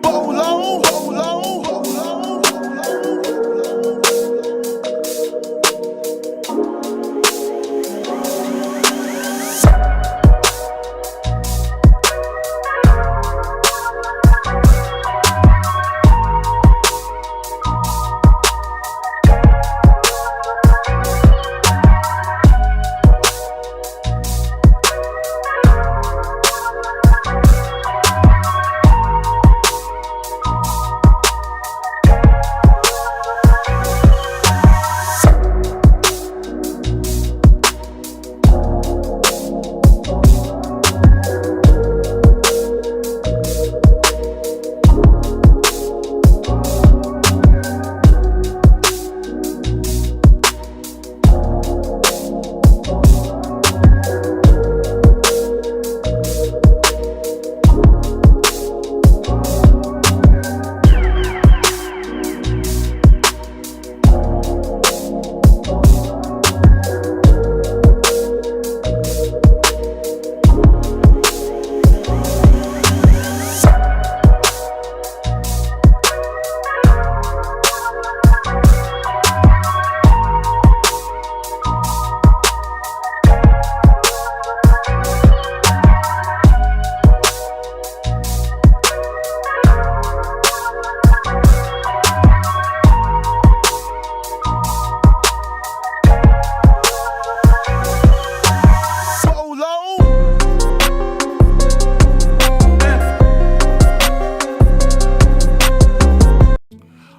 Bolo.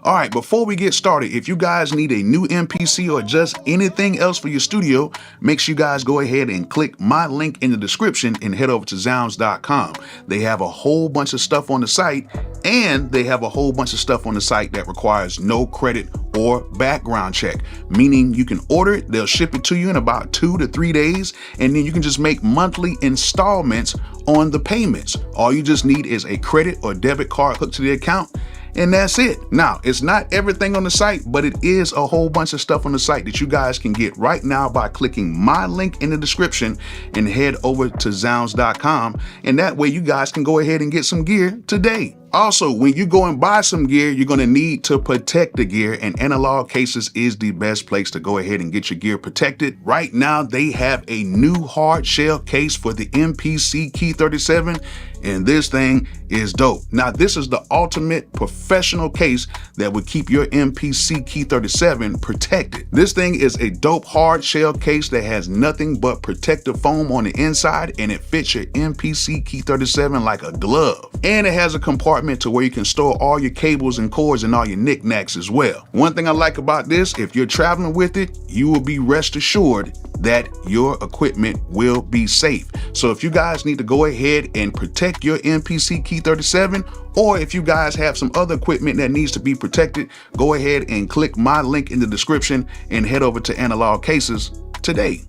All right, before we get started, if you guys need a new MPC or just anything else for your studio, make sure you guys go ahead and click my link in the description and head over to sounds.com. They have a whole bunch of stuff on the site, and they have a whole bunch of stuff on the site that requires no credit or background check, meaning you can order it, they'll ship it to you in about 2 to 3 days, and then you can just make monthly installments on the payments. All you just need is a credit or debit card hooked to the account, and that's it. Now, it's not everything on the site, but it is a whole bunch of stuff on the site that you guys can get right now by clicking my link in the description and head over to zounds.com. And that way you guys can go ahead and get some gear today. Also, when you go and buy some gear, you're going to need to protect the gear, and Analog Cases is the best place to go ahead and get your gear protected. Right now, they have a new hard shell case for the MPC Key 37, and this thing is dope. Now, this is the ultimate professional case that would keep your MPC Key 37 protected. This thing is a dope hard shell case that has nothing but protective foam on the inside, and it fits your MPC Key 37 like a glove. And it has a compartment to where you can store all your cables and cords and all your knickknacks as well. One thing I like about this, if you're traveling with it, you will be rest assured that your equipment will be safe. So if you guys need to go ahead and protect your MPC Key 37, or if you guys have some other equipment that needs to be protected, go ahead and click my link in the description and head over to Analog Cases today.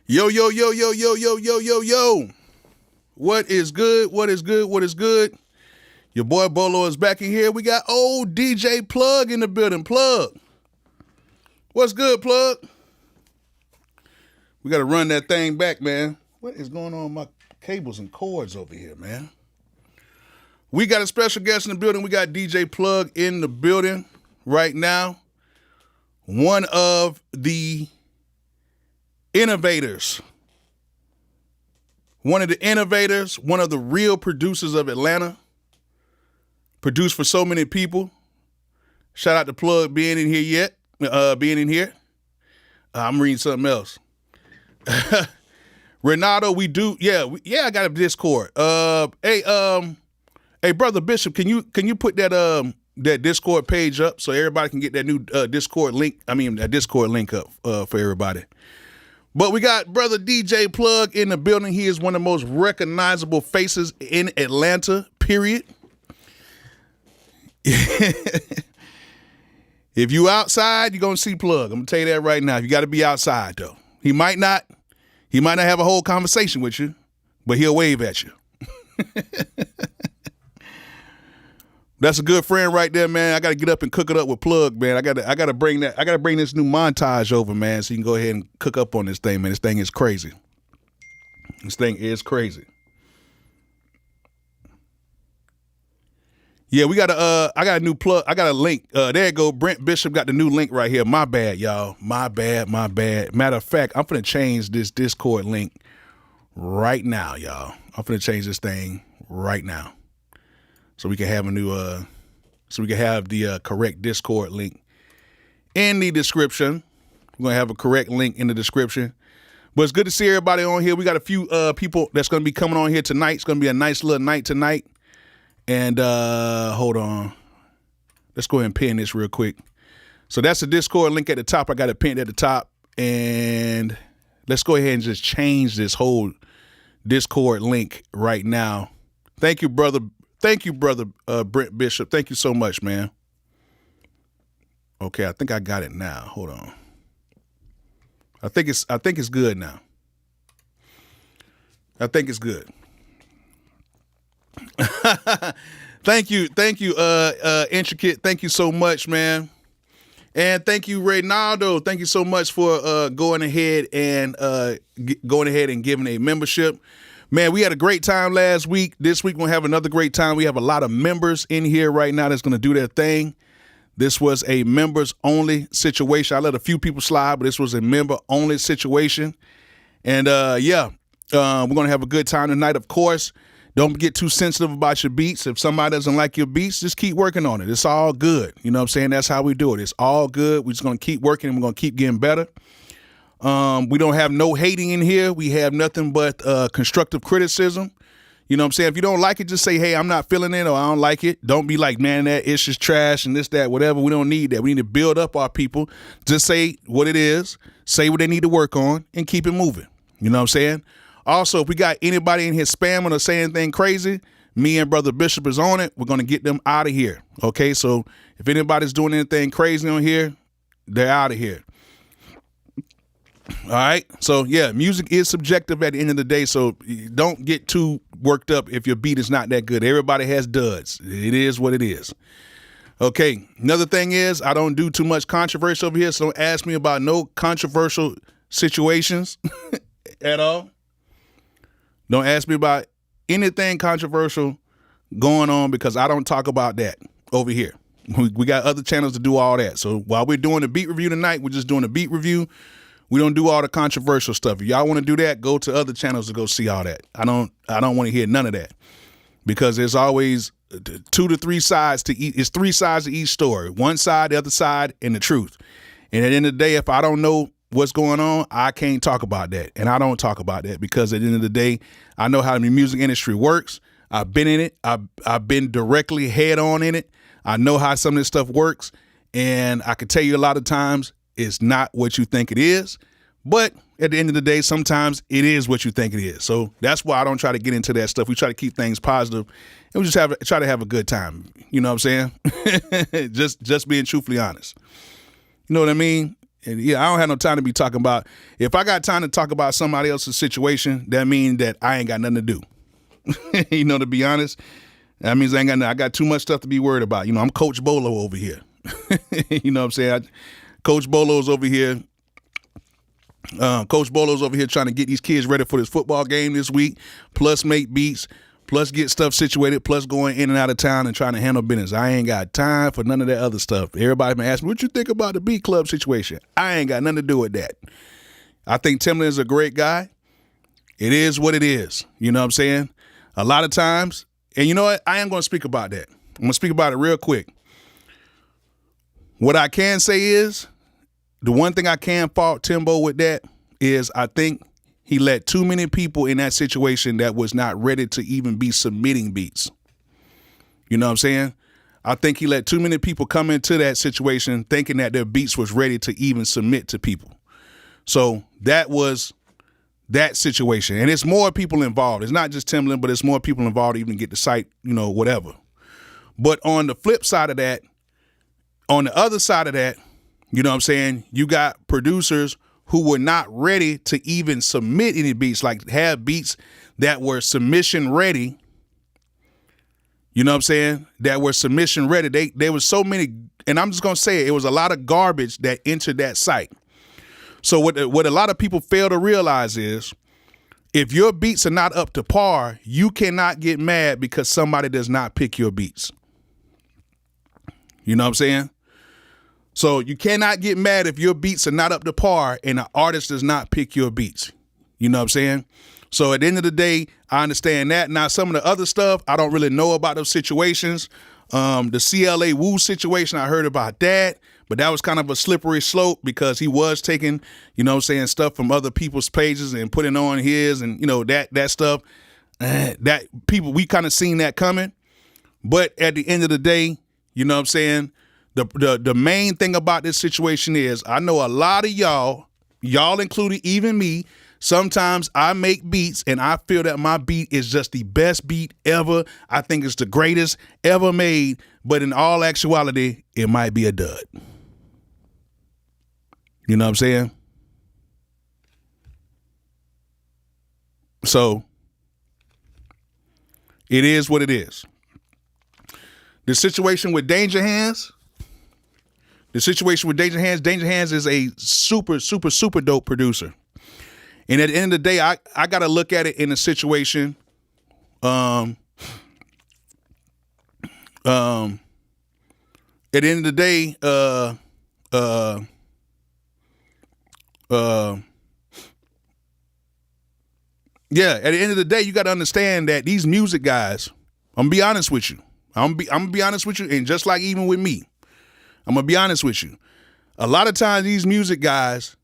Yo. What is good? What is good? What is good? Your boy Bolo is back in here. We got old DJ Plug in the building. Plug. What's good, Plug? We got to run that thing back, man. What is going on with my cables and cords over here, man? We got a special guest in the building. We got DJ Plug in the building right now. One of the innovators. One of the real producers of Atlanta. Produced for so many people. Shout out to Plug being in here. I'm reading something else. Renato, I got a Discord. Hey, brother Bishop, can you put that Discord page up so everybody can get that new Discord link? That Discord link up for everybody. But we got brother DJ Plug in the building. He is one of the most recognizable faces in Atlanta, period. If you outside, you're gonna see Plug. I'm gonna tell you that right now. You got to be outside though. He might not have a whole conversation with you, but he'll wave at you. That's a good friend right there, man. I got to get up and cook it up with Plug, man. I got to bring this new montage over, man, so you can go ahead and cook up on this thing, man. This thing is crazy. Yeah, we got I got a new plug. I got a link. There you go. Brent Bishop got the new link right here. My bad, y'all. My bad. Matter of fact, I'm finna change this Discord link right now, y'all. I'm finna change this thing right now, so we can have a new so we can have the correct Discord link in the description. We're gonna have a correct link in the description. But it's good to see everybody on here. We got a few people that's gonna be coming on here tonight. It's gonna be a nice little night tonight. And hold on. Let's go ahead and pin this real quick. So that's the Discord link at the top. I got it pinned at the top. And let's go ahead and just change this whole Discord link right now. Thank you, brother. Thank you, brother Brent Bishop. Thank you so much, man. Okay, I think I got it now. Hold on. I think it's good now. I think it's good. Thank you, Intricate. Thank you so much, man. And thank you, Reynaldo. Thank you so much for going ahead and giving a membership. Man, we had a great time last week. This week we'll have another great time. We have a lot of members in here right now that's going to do their thing. This was a members-only situation. I let a few people slide, but this was a member-only situation. And, we're going to have a good time tonight, of course. Don't get too sensitive about your beats. If somebody doesn't like your beats, just keep working on it. It's all good. You know what I'm saying? That's how we do it. It's all good. We're just going to keep working, and we're going to keep getting better. We don't have no hating in here. We have nothing but constructive criticism. You know what I'm saying? If you don't like it, just say, hey, I'm not feeling it, or I don't like it. Don't be like, man, that it's just trash and this, that, whatever. We don't need that. We need to build up our people. Just say what it is, say what they need to work on, and keep it moving. You know what I'm saying? Also, if we got anybody in here spamming or saying anything crazy, me and Brother Bishop is on it. We're going to get them out of here. Okay? So if anybody's doing anything crazy on here, they're out of here. All right. So, yeah, music is subjective at the end of the day. So don't get too worked up if your beat is not that good. Everybody has duds. It is what it is. Okay. Another thing is I don't do too much controversy over here. So don't ask me about no controversial situations at all. Don't ask me about anything controversial going on because I don't talk about that over here. We got other channels to do all that. So while we're doing the beat review tonight, we're just doing a beat review. We don't do all the controversial stuff. If y'all want to do that, go to other channels to go see all that. I don't want to hear none of that because there's always 2 to 3 sides to each. It's 3 sides to each story. One side, the other side, and the truth. And at the end of the day, if I don't know what's going on, I can't talk about that. And I don't talk about that because at the end of the day, I know how the music industry works. I've been in it. I've been directly head on in it. I know how some of this stuff works. And I can tell you a lot of times it's not what you think it is. But at the end of the day, sometimes it is what you think it is. So that's why I don't try to get into that stuff. We try to keep things positive and we just try to have a good time. You know what I'm saying? just being truthfully honest. You know what I mean? And yeah, I don't have no time to be talking about. If I got time to talk about somebody else's situation, that means that I ain't got nothing to do. You know, to be honest, that means I got too much stuff to be worried about. You know, I'm Coach Bolo over here. You know what I'm saying? Coach Bolo's over here. Coach Bolo's over here trying to get these kids ready for this football game this week, plus make beats, plus get stuff situated, plus going in and out of town and trying to handle business. I ain't got time for none of that other stuff. Everybody been asking me, what you think about the beat club situation? I ain't got nothing to do with that. I think Timbaland is a great guy. It is what it is. You know what I'm saying? A lot of times, and you know what? I am going to speak about that. I'm going to speak about it real quick. What I can say is, the one thing I can fault Timbo with that is I think he let too many people in that situation that was not ready to even be submitting beats. You know what I'm saying? I think he let too many people come into that situation thinking that their beats was ready to even submit to people. So that was that situation. And it's more people involved. It's not just Timbaland, but it's more people involved to even get the site, you know, whatever. But on the flip side of that, on the other side of that, you know what I'm saying? You got producers who were not ready to even submit any beats, like have beats that were submission ready. You know what I'm saying? That were submission ready. There was so many, and I'm just going to say it was a lot of garbage that entered that site. So what a lot of people fail to realize is if your beats are not up to par, you cannot get mad because somebody does not pick your beats. You know what I'm saying? So you cannot get mad if your beats are not up to par and the artist does not pick your beats. You know what I'm saying? So at the end of the day, I understand that. Now, some of the other stuff, I don't really know about those situations. The CLA Wu situation, I heard about that, but that was kind of a slippery slope because he was taking, you know what I'm saying, stuff from other people's pages and putting on his and, you know, that stuff. That people, we kind of seen that coming. But at the end of the day, you know what I'm saying, the main thing about this situation is I know a lot of y'all including even me, sometimes I make beats and I feel that my beat is just the best beat ever. I think it's the greatest ever made, but in all actuality, it might be a dud. You know what I'm saying? So it is what it is. The situation with Danger Hands Danger Hands is a super, super, super dope producer. And at the end of the day, I got to look at it in a situation. At the end of the day, yeah, at the end of the day, you got to understand that these music guys, I'm gonna be honest with you. I'm gonna be honest with you, and just like even with me, I'm gonna be honest with you. A lot of times these music guys,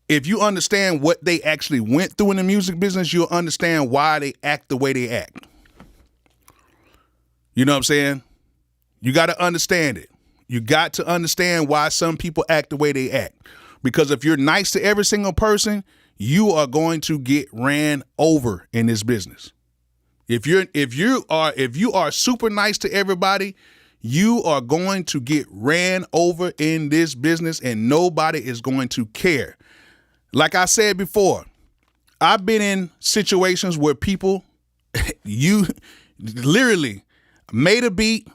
if you understand what they actually went through in the music business, you'll understand why they act the way they act. You know what I'm saying? You got to understand it. You got to understand why some people act the way they act. Because if you're nice to every single person, you are going to get ran over in this business. If you are super nice to everybody, you are going to get ran over in this business and nobody is going to care. Like I said before, I've been in situations where people, you literally made a beat,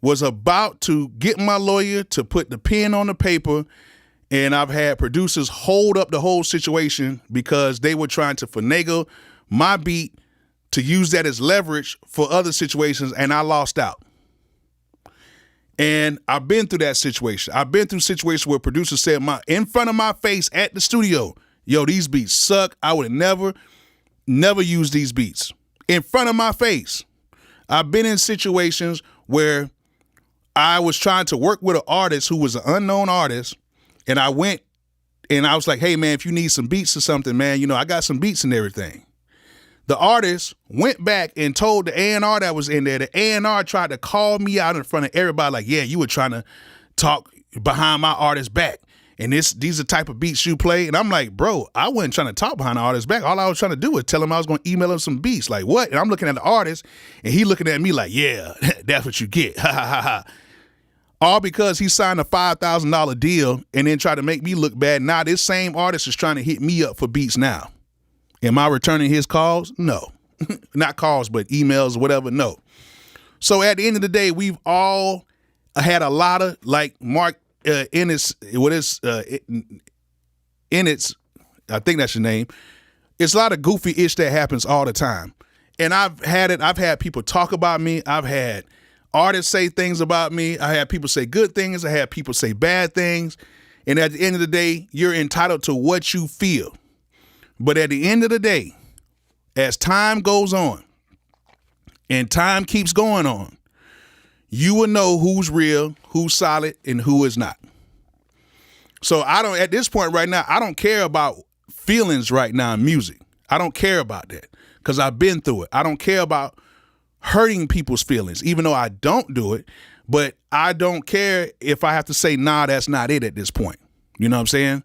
was about to get my lawyer to put the pen on the paper, and I've had producers hold up the whole situation because they were trying to finagle my beat to use that as leverage for other situations, and I lost out. And I've been through that situation. I've been through situations where producers said in front of my face at the studio, yo, these beats suck. I would never use these beats. In front of my face. I've been in situations where I was trying to work with an artist who was an unknown artist, and I went and I was like, hey, man, if you need some beats or something, man, you know, I got some beats and everything. The artist went back and told the A&R that was in there. The A&R tried to call me out in front of everybody like, yeah, you were trying to talk behind my artist's back. And these are the type of beats you play. And I'm like, bro, I wasn't trying to talk behind the artist's back. All I was trying to do was tell him I was going to email him some beats. Like, what? And I'm looking at the artist, and he looking at me like, yeah, that's what you get. Ha, ha, ha, ha. All because he signed a $5,000 deal and then tried to make me look bad. Now this same artist is trying to hit me up for beats now. Am I returning his calls? No. Not calls, but emails or whatever. No. So at the end of the day, we've all had a lot of, like Mark Ennis, Ennis, I think that's your name. It's a lot of goofy ish that happens all the time. And I've had people talk about me. I've had artists say things about me. I had people say good things. I had people say bad things. And at the end of the day, you're entitled to what you feel. But at the end of the day, as time goes on and time keeps going on, you will know who's real, who's solid, and who is not. So at this point right now, I don't care about feelings right now in music. I don't care about that because I've been through it. I don't care about hurting people's feelings, even though I don't do it, but I don't care if I have to say, nah, that's not it at this point. You know what I'm saying?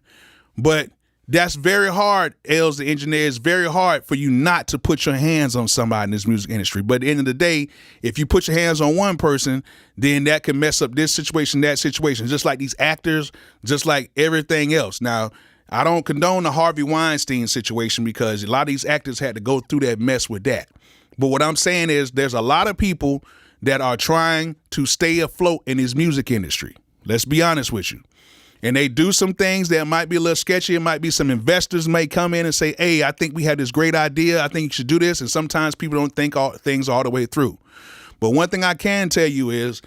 But that's very hard, Els the engineer. It's very hard for you not to put your hands on somebody in this music industry. But at the end of the day, if you put your hands on one person, then that can mess up this situation, that situation, just like these actors, just like everything else. Now, I don't condone the Harvey Weinstein situation because a lot of these actors had to go through that mess with that. But what I'm saying is there's a lot of people that are trying to stay afloat in this music industry. Let's be honest with you. And they do some things that might be a little sketchy. It might be some investors may come in and say, hey, I think we have this great idea. I think you should do this. And sometimes people don't think things all the way through. But one thing I can tell you is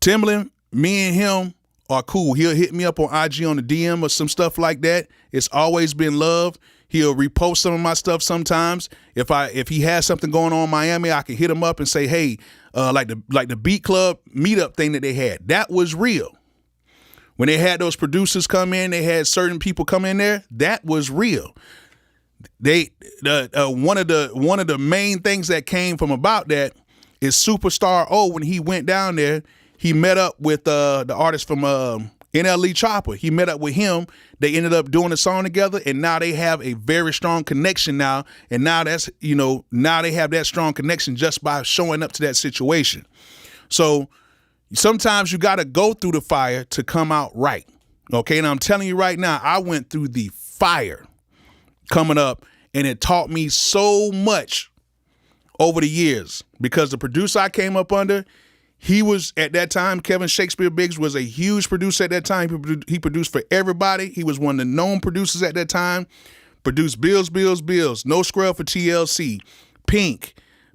Timbaland, me and him are cool. He'll hit me up on IG on the DM or some stuff like that. It's always been love. He'll repost some of my stuff sometimes. If he has something going on in Miami, I can hit him up and say, hey, like the Beat Club meetup thing that they had. That was real. When they had those producers come in, they had certain people come in there. That was real. One of the main things that came from about that is Superstar O. When he went down there, he met up with the artist from NLE Chopper. He met up with him. They ended up doing a song together, and now they have a very strong connection now. And now now they have that strong connection just by showing up to that situation. So sometimes you got to go through the fire to come out right. Okay, and I'm telling you right now, I went through the fire coming up, and it taught me so much over the years because the producer I came up under, he was at that time, Kevin Shakespeare Biggs was a huge producer at that time. He produced for everybody. He was one of the known producers at that time. Produced Bills, No Scrub for TLC, Pink,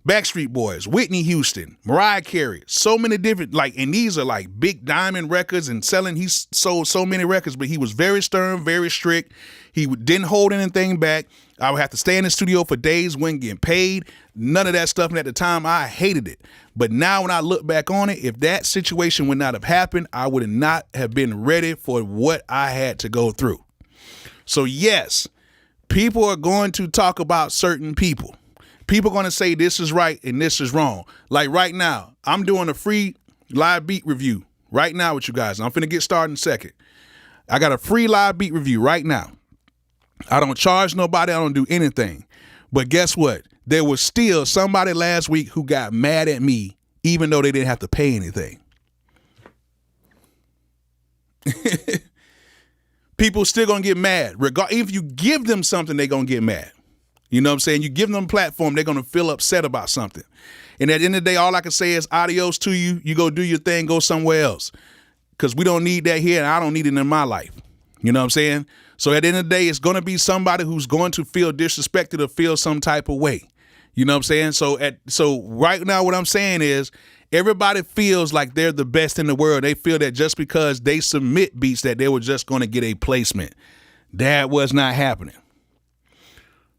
Backstreet Boys, Whitney Houston, Mariah Carey, so many different, and these are like big diamond records and selling. He sold so many records, but he was very stern, very strict. He didn't hold anything back. I would have to stay in the studio for days, wasn't getting paid, none of that stuff. And at the time, I hated it. But now when I look back on it, if that situation would not have happened, I would not have been ready for what I had to go through. So yes, people are going to talk about certain people. People are going to say this is right and this is wrong. Like right now, I'm doing a free live beat review right now with you guys. I'm finna get started in a second. I got a free live beat review right now. I don't charge nobody. I don't do anything. But guess what? There was still somebody last week who got mad at me, even though they didn't have to pay anything. People still gonna get mad. If you give them something, they're gonna get mad. You know what I'm saying? You give them a platform, they're gonna feel upset about something. And at the end of the day, all I can say is adios to you. You go do your thing, go somewhere else. Because we don't need that here, and I don't need it in my life. You know what I'm saying? So at the end of the day, it's going to be somebody who's going to feel disrespected or feel some type of way. You know what I'm saying? So right now what I'm saying is everybody feels like they're the best in the world. They feel that just because they submit beats that they were just going to get a placement. That was not happening.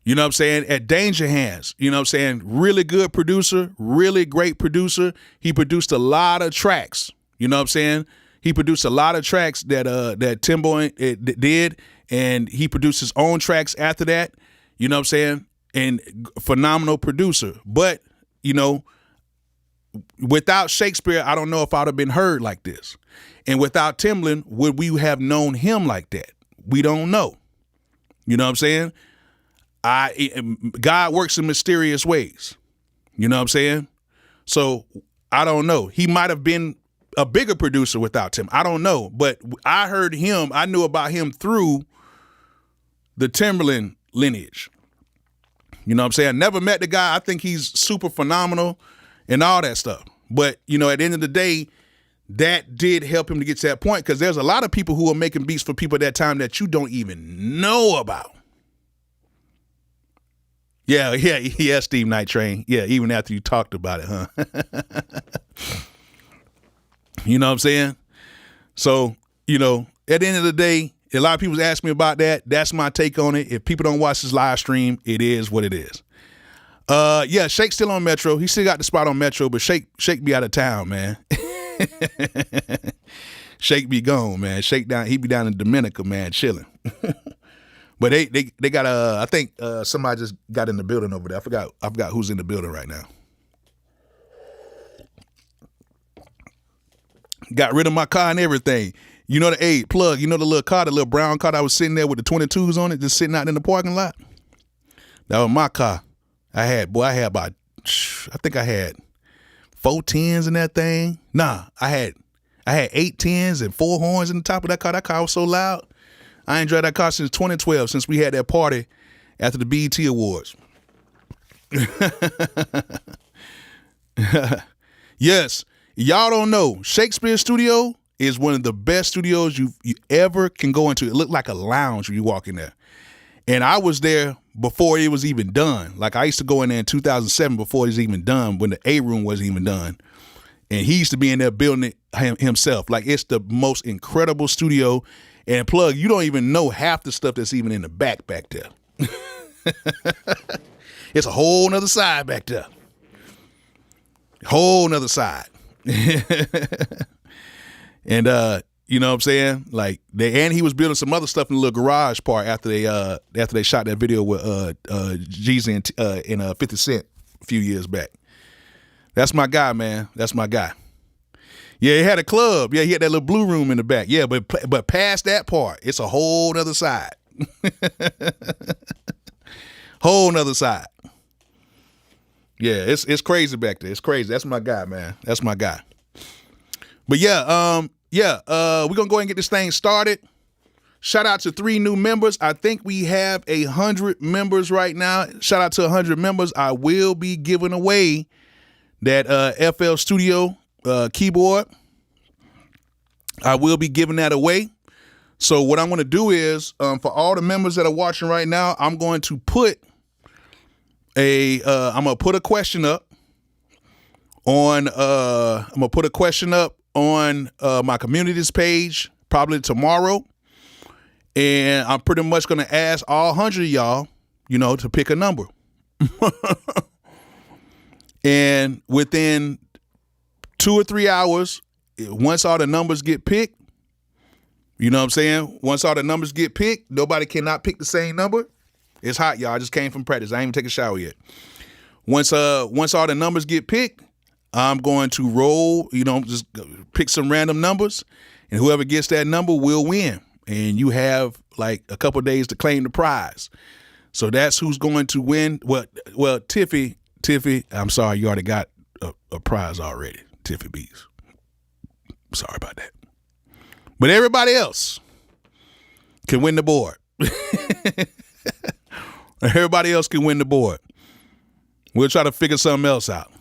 You know what I'm saying? At Danger Hands, you know what I'm saying? Really good producer, really great producer. He produced a lot of tracks. You know what I'm saying? He produced a lot of tracks that Timbo did, and he produced his own tracks after that. You know what I'm saying? And phenomenal producer. But, without Shakespeare, I don't know if I'd have been heard like this. And without Timbaland, would we have known him like that? We don't know. You know what I'm saying? God works in mysterious ways. You know what I'm saying? So I don't know. He might have been a bigger producer without him. I don't know. But I heard him. I knew about him through the Timbaland lineage. You know what I'm saying? I never met the guy. I think he's super phenomenal and all that stuff. But, at the end of the day, that did help him to get to that point because there's a lot of people who are making beats for people at that time that you don't even know about. Yeah, Steve Night Train. Yeah, even after you talked about it, huh? You know what I'm saying? So, at the end of the day, a lot of people ask me about that. That's my take on it. If people don't watch this live stream, it is what it is. Yeah, Shake's still on Metro. He still got the spot on Metro, but Shake be out of town, man. Shake be gone, man. He be down in Dominica, man, chilling. But they got I think somebody just got in the building over there. I forgot who's in the building right now. Got rid of my car and everything. The plug, the little car, the little brown car that was sitting there with the 22s on it, just sitting out in the parking lot. That was my car. I had about, I think I had 4 10s in that thing. Nah, I had 8 10s and 4 horns in the top of that car. That car was so loud. I ain't drive that car since 2012, since we had that party after the BET Awards. Yes, y'all don't know. Shakespeare Studio is one of the best studios you ever can go into. It looked like a lounge when you walk in there. And I was there before it was even done. Like I used to go in there in 2007 before it was even done, when the A room wasn't even done. And he used to be in there building it himself. Like, it's the most incredible studio. And plug, you don't even know half the stuff that's even in the back there. It's a whole nother side back there. Whole nother side. And you know what I'm saying? Like, and he was building some other stuff in the little garage part after they shot that video with Jeezy and 50 Cent a few years back. That's my guy, man. That's my guy. Yeah, he had a club. Yeah, he had that little blue room in the back. Yeah, but past that part, it's a whole nother side. Whole nother side. Yeah, it's crazy back there. It's crazy. That's my guy, man. That's my guy. But yeah, we're gonna go ahead and get this thing started. Shout out to 3 new members. I think we have 100 members right now. Shout out to 100 members. I will be giving away that FL Studio keyboard. I will be giving that away. So what I'm going to do is, for all the members that are watching right now, I'm going to put a question up on my communities page probably tomorrow, and I'm pretty much going to ask all 100 of y'all, to pick a number. And within 2 or 3 hours, once all the numbers get picked, you know what I'm saying? Once all the numbers get picked, nobody cannot pick the same number. It's hot, y'all. I just came from practice. I ain't even take a shower yet. Once all the numbers get picked, I'm going to roll, just pick some random numbers, and whoever gets that number will win. And you have like a couple days to claim the prize. So that's who's going to win. Well, Tiffy, I'm sorry, you already got a prize already, Tiffy Bees. Sorry about that. But everybody else can win the board. Everybody else can win the board. We'll try to figure something else out.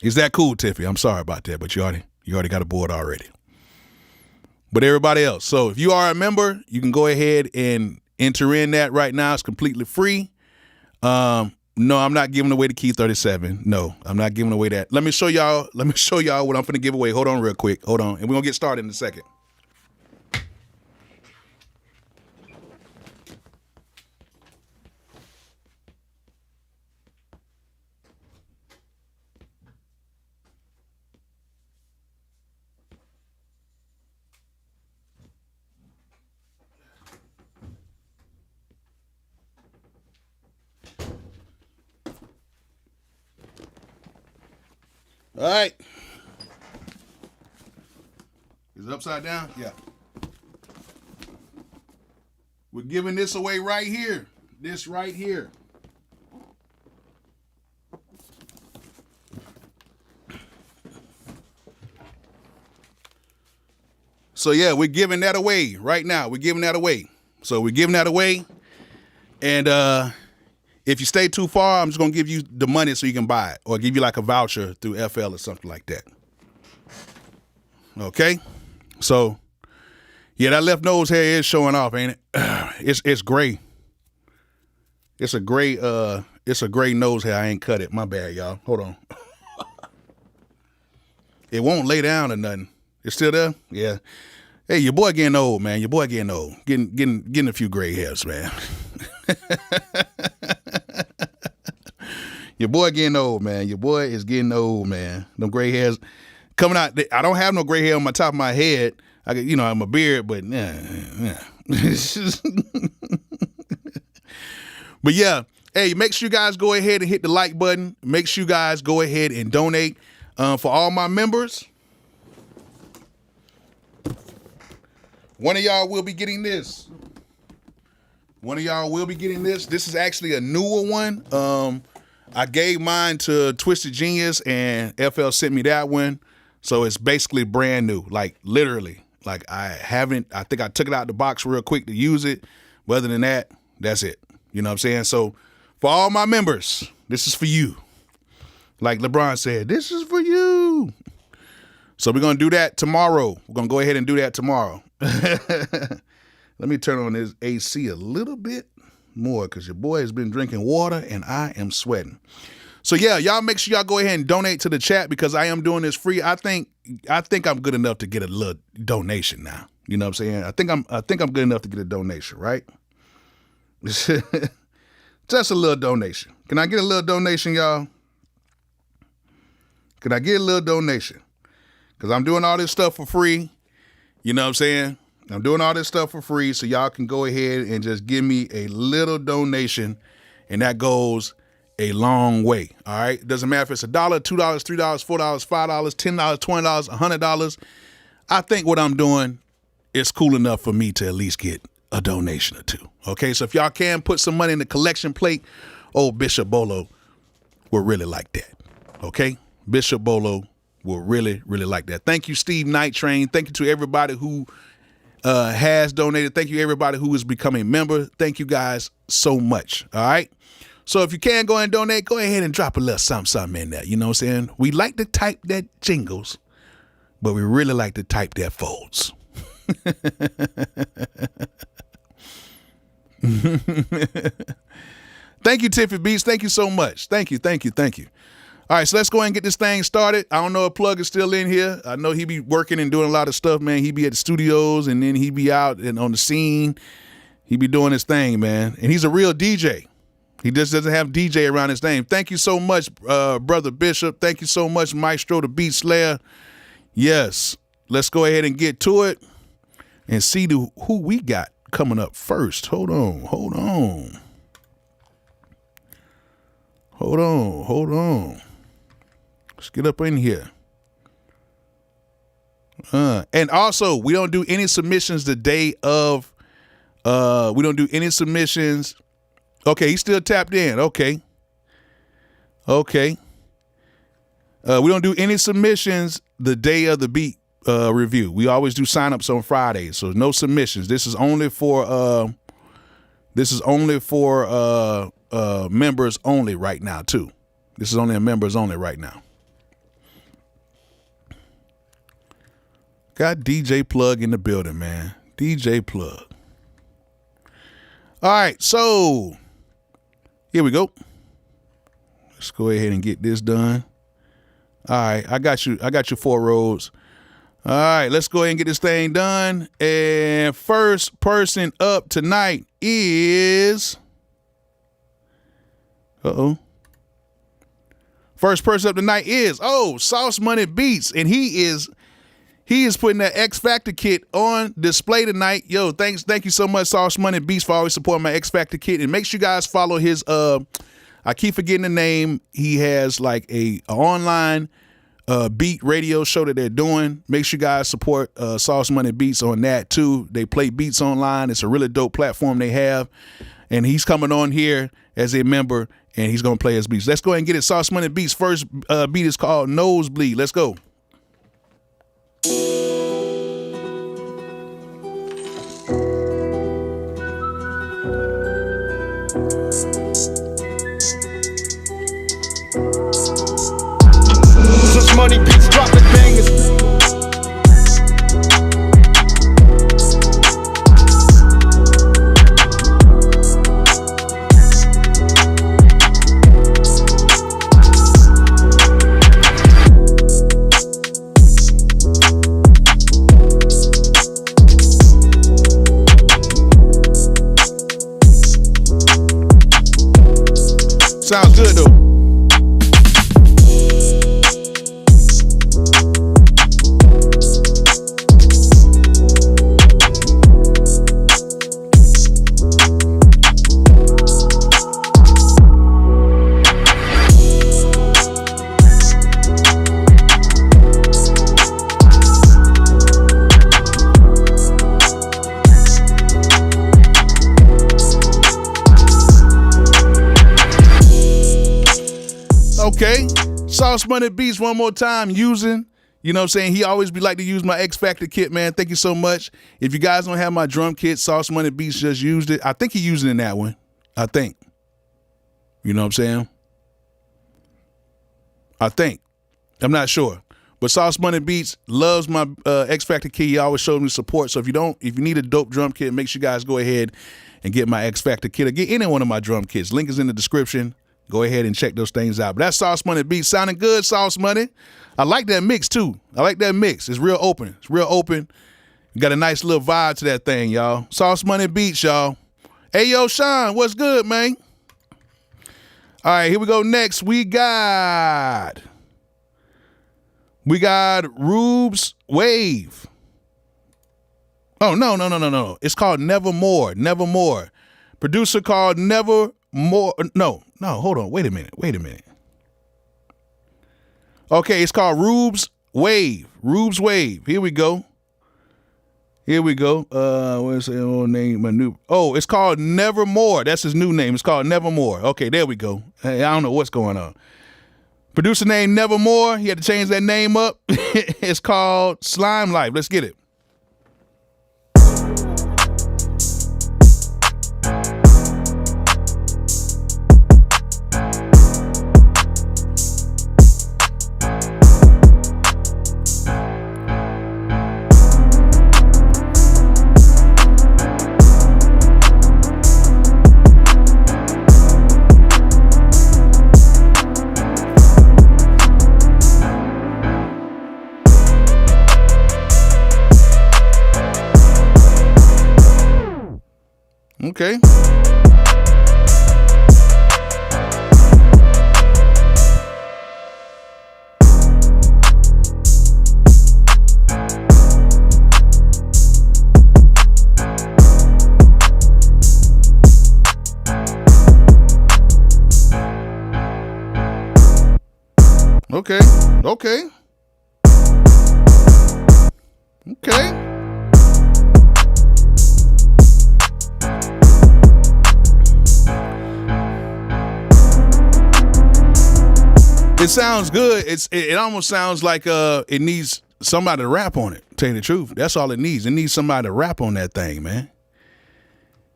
Is that cool, Tiffy? I'm sorry about that, but you already got a board already. But everybody else. So if you are a member, you can go ahead and enter in that right now. It's completely free. No, I'm not giving away the Key 37. No, I'm not giving away that. Let me show y'all what I'm finna give away. Hold on real quick. Hold on. And we're gonna get started in a second. All right. Is it upside down? Yeah. We're giving this away right here. This right here. So yeah, we're giving that away right now. We're giving that away. So we're giving that away. And if you stay too far, I'm just going to give you the money so you can buy it, or give you like a voucher through FL or something like that. Okay? So, yeah, that left nose hair is showing off, ain't it? It's gray. It's a gray nose hair. I ain't cut it. My bad, y'all. Hold on. It won't lay down or nothing. It's still there? Yeah. Hey, your boy getting old, man. Your boy getting old. Getting a few gray hairs, man. Your boy getting old, man. Your boy is getting old, man. Them gray hairs coming out. I don't have no gray hair on my top of my head. I'm a beard, but yeah. But yeah, hey, make sure you guys go ahead and hit the like button. Make sure you guys go ahead and donate. For all my members, one of y'all will be getting this. This is actually a newer one. I gave mine to Twisted Genius, and FL sent me that one. So it's basically brand new, like literally. Like I think I took it out the box real quick to use it. But other than that, that's it. You know what I'm saying? So for all my members, this is for you. Like LeBron said, this is for you. So we're going to do that tomorrow. We're going to go ahead and do that tomorrow. Let me turn on this AC a little bit more because your boy has been drinking water and I am sweating. So yeah, y'all make sure y'all go ahead and donate to the chat because I am doing this free. I think I'm good enough to get a little donation now. You know what I'm saying? I think I'm good enough to get a donation, right? Just a little donation. Can I get a little donation, y'all? Can I get a little donation? Because I'm doing all this stuff for free. You know what I'm saying? I'm doing all this stuff for free, so y'all can go ahead and just give me a little donation, and that goes a long way. All right? It doesn't matter if it's $1, $2, $3, $4, $5, $10, $20, $100. I think what I'm doing is cool enough for me to at least get a donation or two. Okay? So if y'all can put some money in the collection plate, old Bishop Bolo will really like that. Okay? Bishop Bolo will really, really like that. Thank you, Steve Night Train. Thank you to everybody who has donated. Thank you, everybody who has become a member. Thank you guys so much. All right? So if you can go and donate, go ahead and drop a little something in there. You know what I'm saying? We like to type that jingles, but we really like to type that folds. Thank you, Tiffy Beats. Thank you so much. Thank you. All right, so let's go ahead and get this thing started. I don't know if Plug is still in here. I know he be working and doing a lot of stuff, man. He be at the studios, and then he be out and on the scene. He be doing his thing, man. And he's a real DJ. He just doesn't have DJ around his name. Thank you so much, Brother Bishop. Thank you so much, Maestro the Beat Slayer. Yes, let's go ahead and get to it and see who we got coming up first. Hold on. Let's get up in here. And also, we don't do any submissions the day of. We don't do any submissions. Okay, he's still tapped in. Okay. We don't do any submissions the day of the beat review. We always do signups on Fridays, so no submissions. This is only for members only right now too. This is only a members only right now. Got DJ Plug in the building, man. DJ Plug. All right, so here we go. Let's go ahead and get this done. All right, I got you 4 rows. All right, let's go ahead and get this thing done. And first person up tonight is First person up tonight is Sauce Money Beats, and he is putting that X Factor kit on display tonight. Yo, thank you so much, Sauce Money Beats, for always supporting my X Factor kit. And make sure you guys follow his I keep forgetting the name. He has like a online beat radio show that they're doing. Make sure you guys support Sauce Money Beats on that too. They play beats online. It's a really dope platform they have. And he's coming on here as a member, and he's gonna play his beats. Let's go ahead and get it. Sauce Money Beats. First beat is called Nosebleed. Let's go. Sauce Money Beats dropping bangers. Sounds good though. Okay, Sauce Money Beats one more time using, you know what I'm saying? He always be like to use my X Factor kit, man. Thank you so much. If you guys don't have my drum kit, Sauce Money Beats just used it. I think he used it in that one. I think. You know what I'm saying? I think. I'm not sure. But Sauce Money Beats loves my X Factor kit. He always shows me support. So if you need a dope drum kit, make sure you guys go ahead and get my X Factor kit or get any one of my drum kits. Link is in the description. Go ahead and check those things out. But that Sauce Money beat sounding good, Sauce Money. I like that mix too. I like that mix. It's real open. It's real open. Got a nice little vibe to that thing, y'all. Sauce Money beats, y'all. Hey, yo, Sean, what's good, man? All right, here we go. Next, we got Rube's Wave. Oh, no. It's called Nevermore. Nevermore. Producer called Nevermore. No, hold on. Wait a minute. Okay, it's called Rube's Wave. Rube's Wave. Here we go. What's the old name? It's called Nevermore. That's his new name. It's called Nevermore. Okay, there we go. Hey, I don't know what's going on. Producer name Nevermore. He had to change that name up. It's called Slime Life. Let's get it. Okay. Okay. It sounds good. It almost sounds like it needs somebody to rap on it. Tell you the truth, that's all it needs. It needs somebody to rap on that thing, man.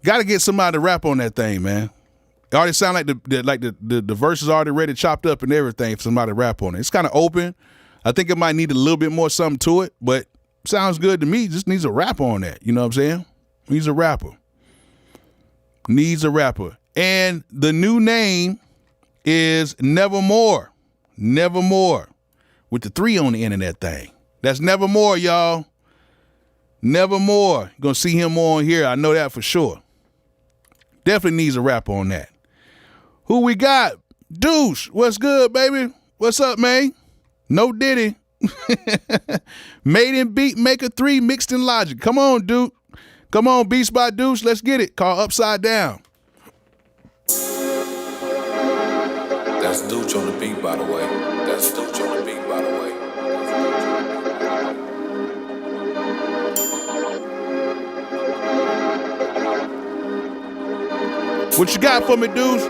Got to get somebody to rap on that thing, man. It already sound like the verses already ready, chopped up and everything for somebody to rap on it. It's kind of open. I think it might need a little bit more something to it, but sounds good to me. Just needs a rapper on that. You know what I'm saying? Needs a rapper. And the new name is Nevermore. Nevermore. With the 3 on the end of that thing. That's Nevermore, y'all. Nevermore. You're going to see him more on here. I know that for sure. Definitely needs a rapper on that. Who we got? Deuce. What's good, baby? What's up, man? No Diddy. Made in Beat Maker 3 mixed in Logic. Come on, dude. Come on, Beats by Deuce. Let's get it. Called Upside Down. That's Dooch on the beat, by the way. What you got for me, dudes?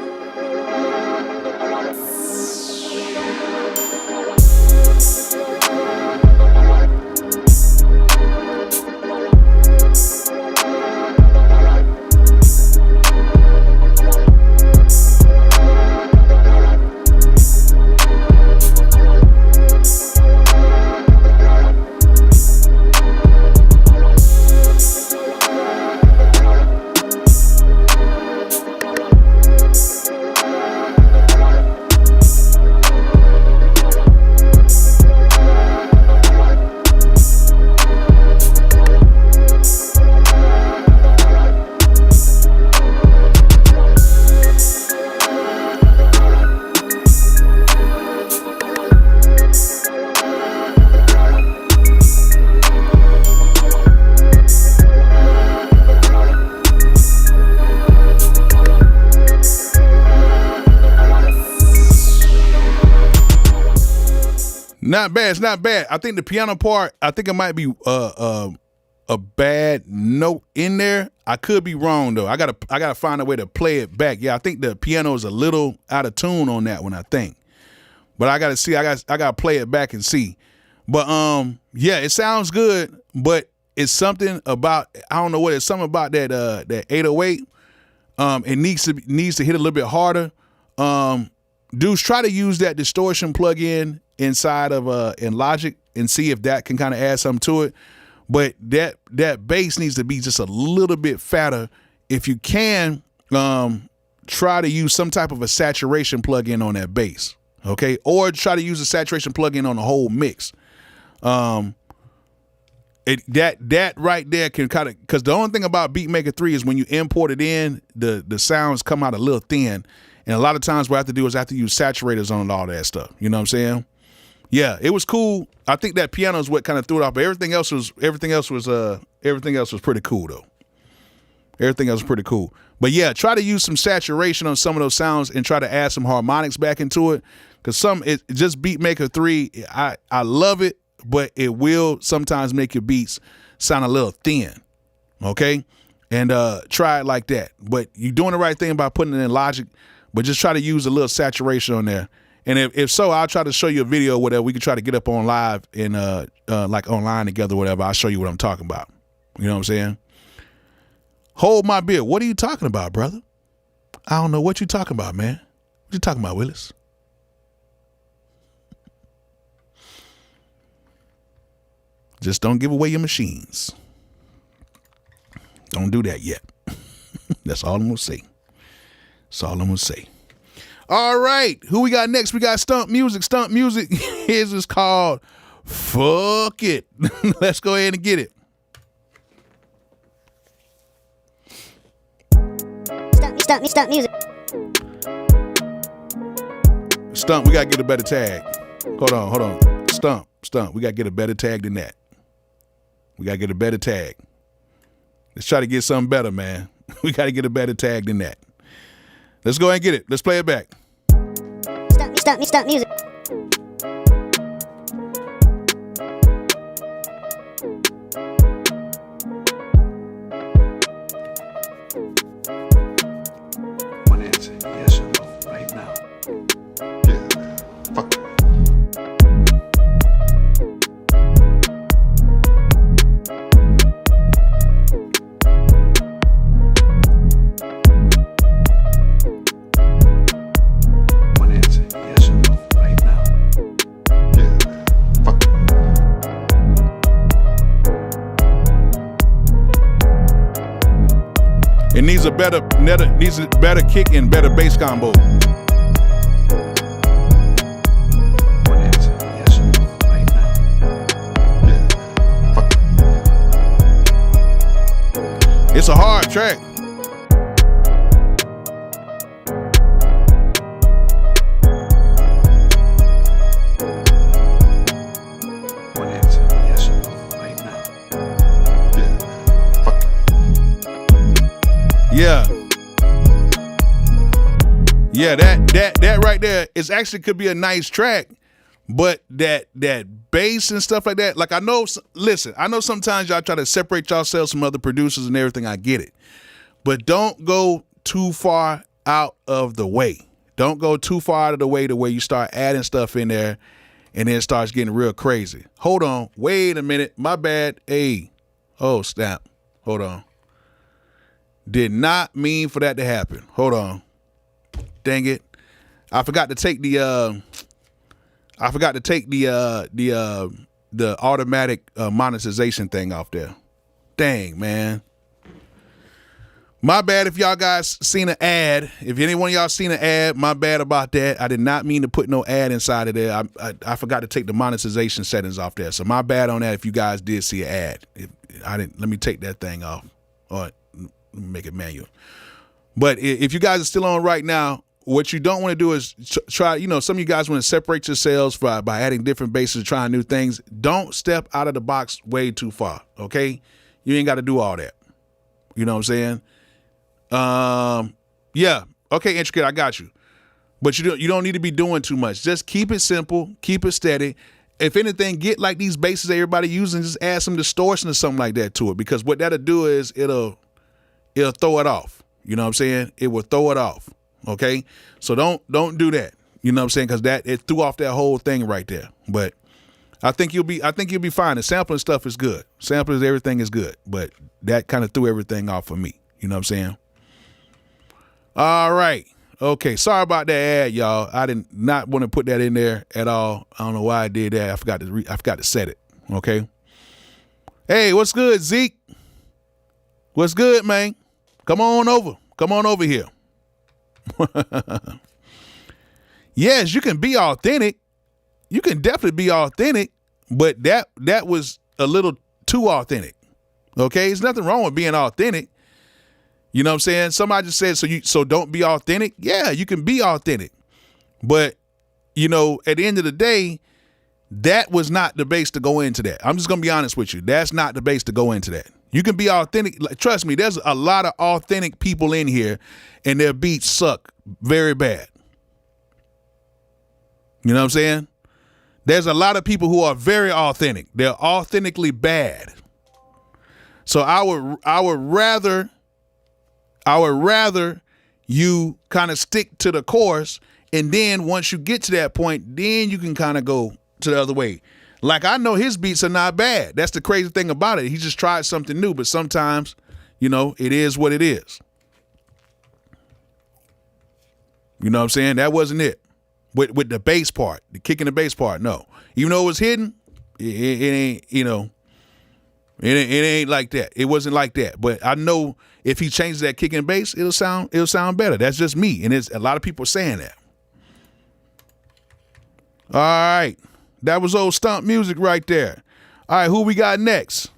Not bad. It's not bad. I think the piano part, I think it might be a bad note in there. I could be wrong though. I gotta find a way to play it back. Yeah, I think the piano is a little out of tune on that one, I think. But I gotta see. I gotta play it back and see. But yeah, it sounds good, but it's something about, I don't know what, it's something about that 808. It needs to hit a little bit harder. Dudes, try to use that distortion plug-in inside of in Logic and see if that can kind of add something to it. But that bass needs to be just a little bit fatter. If you can, try to use some type of a saturation plugin on that bass, okay? Or try to use a saturation plugin on the whole mix. That right there can kind of, because the only thing about Beatmaker 3 is when you import it in, the sounds come out a little thin, and a lot of times what I have to do is I have to use saturators on all that stuff. You know what I'm saying? Yeah, it was cool. I think that piano is what kind of threw it off, but everything else was pretty cool though. Everything else was pretty cool. But yeah, try to use some saturation on some of those sounds and try to add some harmonics back into it. Because just Beatmaker 3, I love it, but it will sometimes make your beats sound a little thin. Okay? And try it like that. But you're doing the right thing by putting it in Logic, but just try to use a little saturation on there. And if so, I'll try to show you a video, whatever. We can try to get up on live and like online together, whatever. I'll show you what I'm talking about. You know what I'm saying? Hold my beer. What are you talking about, brother? I don't know what you talking about, man. What you talking about, Willis? Just don't give away your machines. Don't do that yet. That's all I'm going to say. That's all I'm going to say. All right. Who we got next? We got Stump Music. Stump Music. His is called Fuck It. Let's go ahead and get it. Stump Music. Stump, we got to get a better tag. Hold on. Stump. We got to get a better tag than that. We got to get a better tag. Let's try to get something better, man. We got to get a better tag than that. Let's go ahead and get it. Let's play it back. Stump Music. One answer, yes or no, right now. Yeah, fuck it. One answer, yes or no, right now. Yeah, fuck it. It needs a better kick and better bass combo. One answer, yes or no, right now. Yeah, fuck it. It's a hard track. One answer, yes or no, right now. Yeah, fuck it. Yeah, that right there is actually could be a nice track, but that bass and stuff like that, like I know sometimes y'all try to separate yourselves from other producers and everything, I get it. But don't go too far out of the way. Don't go too far out of the way to where you start adding stuff in there and then it starts getting real crazy. Hold on, wait a minute, my bad. Hey, oh snap, hold on. Did not mean for that to happen. Hold on. Dang it. I forgot to take the automatic monetization thing off there. Dang, man. My bad if y'all guys seen an ad. If any one of y'all seen an ad, my bad about that. I did not mean to put no ad inside of there. I forgot to take the monetization settings off there. So my bad on that if you guys did see an ad. Let me take that thing off. Or make it manual. But if you guys are still on right now, what you don't want to do is try, some of you guys want to separate yourselves by adding different basses, trying new things. Don't step out of the box way too far, okay? You ain't got to do all that. You know what I'm saying? Yeah. Okay, Intricate, I got you. But you don't need to be doing too much. Just keep it simple, keep it steady. If anything, get like these basses that everybody using, just add some distortion or something like that to it, because what that'll do is it'll throw it off. You know what I'm saying? It will throw it off. Okay, so don't do that. You know what I'm saying? Because it threw off that whole thing right there. But I think you'll be fine. The sampling stuff is good. Sampling, everything is good. But that kind of threw everything off for me. You know what I'm saying? All right. Okay. Sorry about that ad, y'all. I did not want to put that in there at all. I don't know why I did that. I forgot to set it. Okay. Hey, what's good, Zeke? What's good, man? Come on over. Come on over here. Yes, you can be authentic. You can definitely be authentic, but that was a little too authentic. Okay, there's nothing wrong with being authentic. You know what I'm saying? Somebody just said, so don't be authentic. Yeah, you can be authentic. But, you know, at the end of the day, that was not the base to go into that. I'm just going to be honest with you. That's not the base to go into that. You can be authentic. Like, trust me, there's a lot of authentic people in here and their beats suck very bad. You know what I'm saying? There's a lot of people who are very authentic. They're authentically bad. So I would rather you kind of stick to the course, and then once you get to that point, then you can kind of go to the other way. Like, I know his beats are not bad. That's the crazy thing about it. He just tried something new, but sometimes, you know, it is what it is. You know what I'm saying? That wasn't it. With the bass part, the kicking the bass part, no. Even though it was hidden, it ain't, you know, it ain't like that. It wasn't like that. But I know if he changes that kick and bass, it'll sound better. That's just me. And it's a lot of people saying that. All right. That was old stump music right there. All right, who we got next?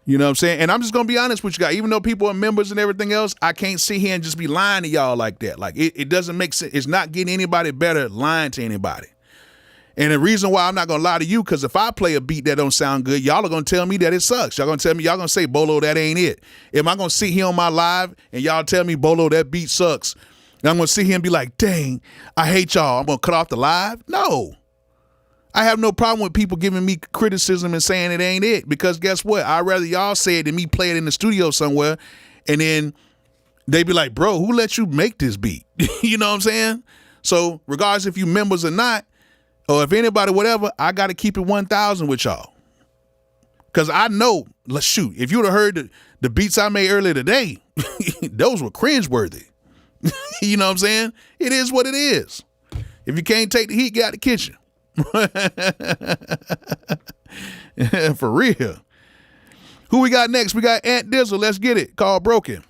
You know what I'm saying? And I'm just going to be honest with you guys. Even though people are members and everything else, I can't sit here and just be lying to y'all like that. Like, it doesn't make sense. It's not getting anybody better lying to anybody. And the reason why I'm not going to lie to you, because if I play a beat that don't sound good, y'all are going to tell me that it sucks. Y'all going to say, Bolo, that ain't it. Am I going to sit here on my live and y'all tell me, Bolo, that beat sucks? And I'm going to sit here and be like, dang, I hate y'all. I'm going to cut off the live? No. I have no problem with people giving me criticism and saying it ain't it, because guess what? I'd rather y'all say it than me play it in the studio somewhere and then they be like, bro, who let you make this beat? You know what I'm saying? So regardless if you members or not, or if anybody, whatever, I got to keep it 1,000 with y'all. Because I know, let's shoot, if you would have heard the beats I made earlier today, those were cringeworthy. You know what I'm saying? It is what it is. If you can't take the heat, get out the kitchen. For real. Who we got next? We got Ant Dizzle. Let's get it. Called Broken.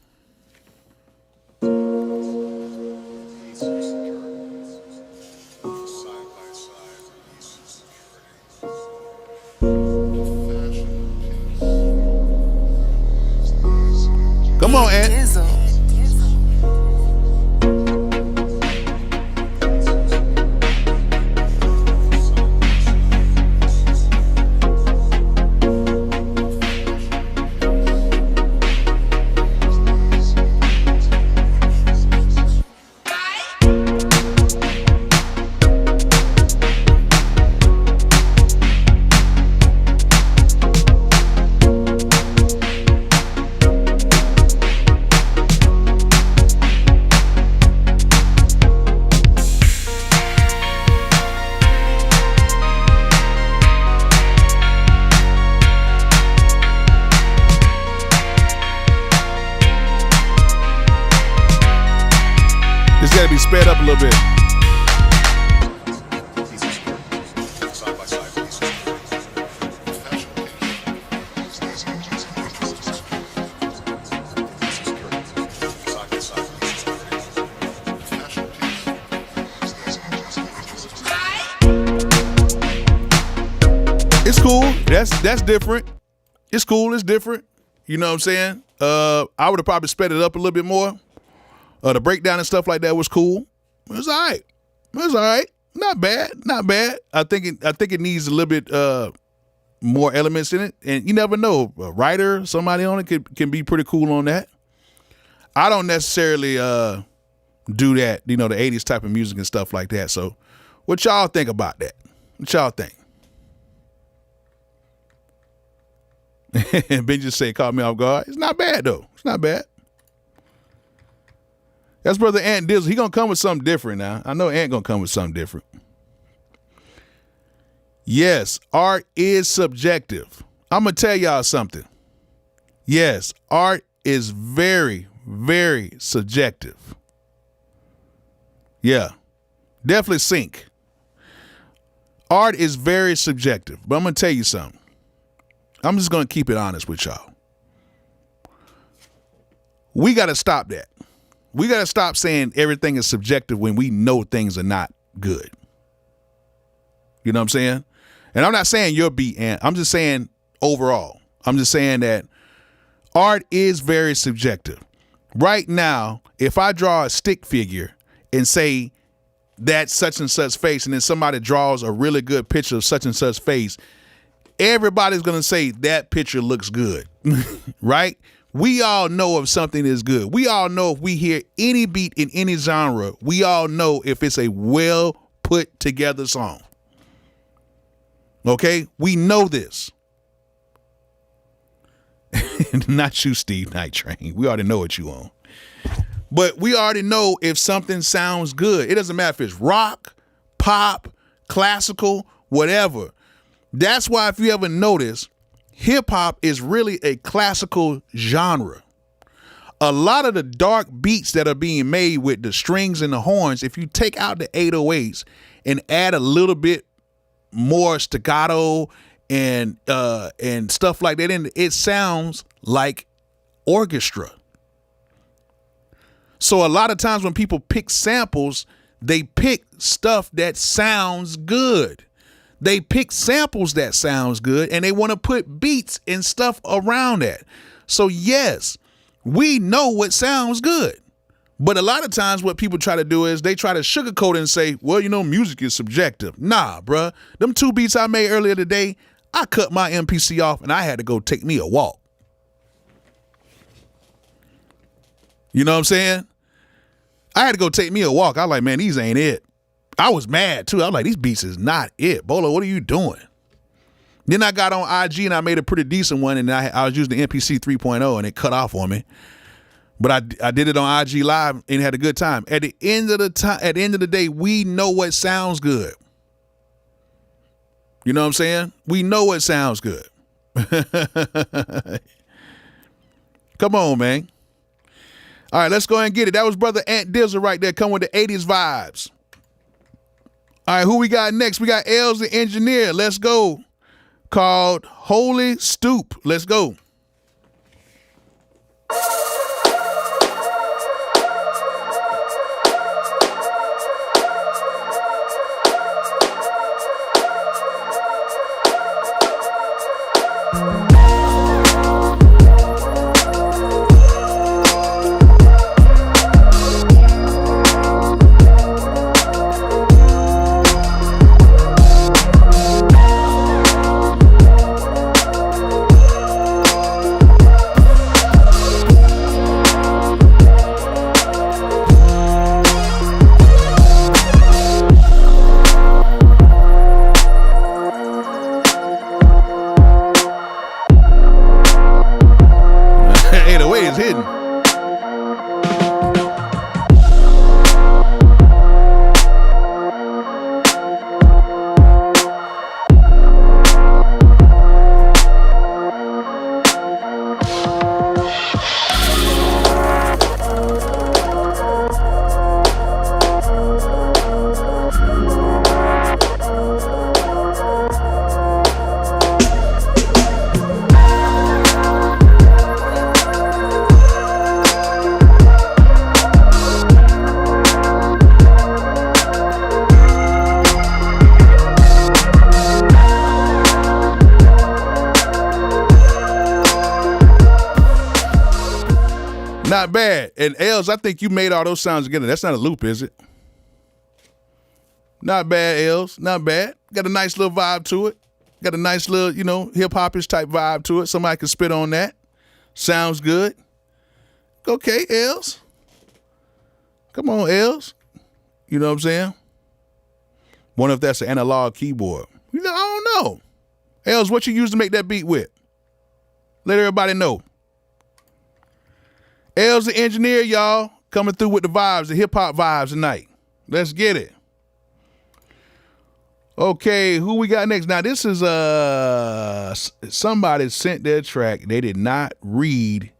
Come on, Ant. Be sped up a little bit. It's cool. That's different. It's cool. It's different. You know what I'm saying? I would have probably sped it up a little bit more. The breakdown and stuff like that was cool. It was all right. It was all right. Not bad. Not bad. I think it needs a little bit more elements in it. And you never know. A writer, somebody on it can be pretty cool on that. I don't necessarily do that, you know, the 80s type of music and stuff like that. So what y'all think about that? What y'all think? And Ben just said, caught me off guard. It's not bad, though. It's not bad. That's brother Ant Dizzle. He gonna come with something different now. I know Ant gonna come with something different. Yes, art is subjective. I'm gonna tell y'all something. Yes, art is very, very subjective. Yeah, definitely sync. Art is very subjective, but I'm gonna tell you something. I'm just gonna keep it honest with y'all. We gotta stop that. We got to stop saying everything is subjective when we know things are not good. You know what I'm saying? And I'm not saying your beat, and I'm just saying overall. I'm just saying that art is very subjective. Right now, if I draw a stick figure and say that such and such face, and then somebody draws a really good picture of such and such face, everybody's going to say that picture looks good, right? We all know if something is good. We all know if we hear any beat in any genre, we all know if it's a well put together song. Okay? We know this. Not you, Steve Night Train. We already know what you on. But we already know if something sounds good. It doesn't matter if it's rock, pop, classical, whatever. That's why if you ever notice, hip hop is really a classical genre. A lot of the dark beats that are being made with the strings and the horns, if you take out the 808s and add a little bit more staccato and stuff like that in, it sounds like orchestra. So a lot of times when people pick samples, they pick stuff that sounds good. They pick samples that sounds good, and they want to put beats and stuff around that. So yes, we know what sounds good. But a lot of times what people try to do is they try to sugarcoat it and say, well, you know, music is subjective. Nah, bruh. Them 2 beats I made earlier today, I cut my MPC off and I had to go take me a walk. You know what I'm saying? I had to go take me a walk. I was like, man, these ain't it. I was mad too. I was like, these beats is not it. Bolo, what are you doing? Then I got on IG and I made a pretty decent one, and I was using the MPC 3.0 and it cut off on me. But I did it on IG Live and had a good time. At the end of the day, we know what sounds good. You know what I'm saying? We know what sounds good. Come on, man. All right, let's go ahead and get it. That was Brother Ant Dizzle right there, coming with the 80s vibes. All right, who we got next? We got Els the Engineer. Let's go. Called Holy Stoop. Let's go. Not bad. And Els, I think you made all those sounds together. That's not a loop, is it? Not bad, Els. Not bad. Got a nice little vibe to it. Got a nice little, hip-hop-ish type vibe to it. Somebody can spit on that. Sounds good. Okay, Els. Come on, Els. You know what I'm saying? Wonder if that's an analog keyboard. I don't know. Els, what you use to make that beat with? Let everybody know. Els the Engineer, y'all, coming through with the vibes, the hip-hop vibes tonight. Let's get it. Okay, who we got next? Now, this is somebody sent their track. They did not read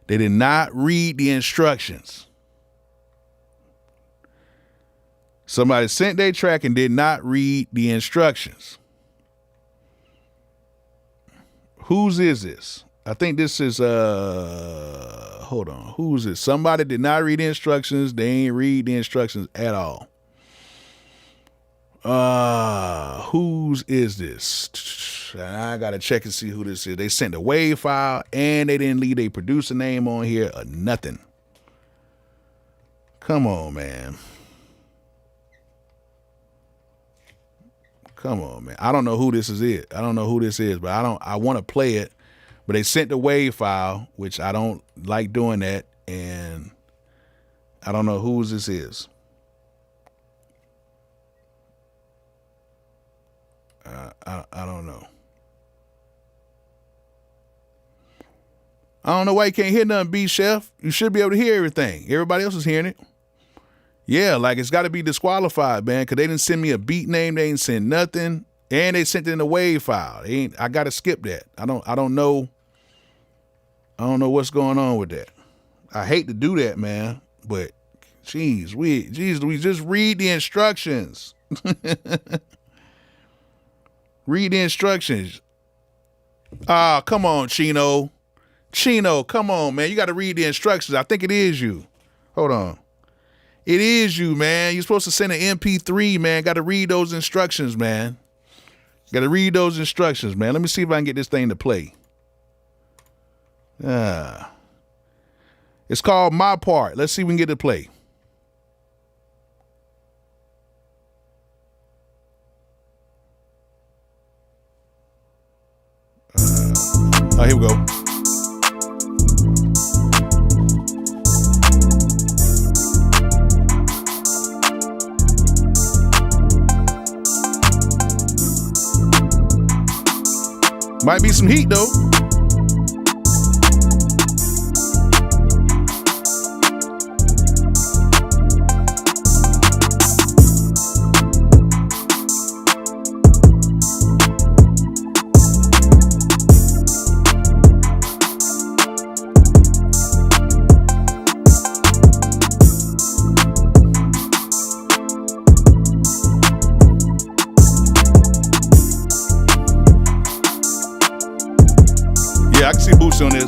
the instructions. Somebody sent their track and did not read the instructions. Whose is this? I think this is hold on. Who's it? Somebody did not read the instructions. They ain't read the instructions at all. Whose is this? I gotta check and see who this is. They sent a WAV file and they didn't leave a producer name on here or nothing. Come on, man. Come on, man. I don't know who this is. I don't know who this is, but I want to play it. But they sent the WAV file, which I don't like doing that, and I don't know whose this is. I don't know. I don't know why you can't hear nothing, B Chef. You should be able to hear everything. Everybody else is hearing it. Yeah, like it's got to be disqualified, man, because they didn't send me a beat name. They didn't send nothing, and they sent it in a WAV file. I got to skip that. I don't know what's going on with that. I hate to do that, man, but we just read the instructions. Read the instructions. Come on, Chino. Chino, come on, man. You got to read the instructions. I think it is you. Hold on. It is you, man. You're supposed to send an MP3, man. Got to read those instructions, man. Got to read those instructions, man. Let me see if I can get this thing to play. It's called My Part. Let's see if we can get it to play. Here we go. Might be some heat though. I can see Boots on this.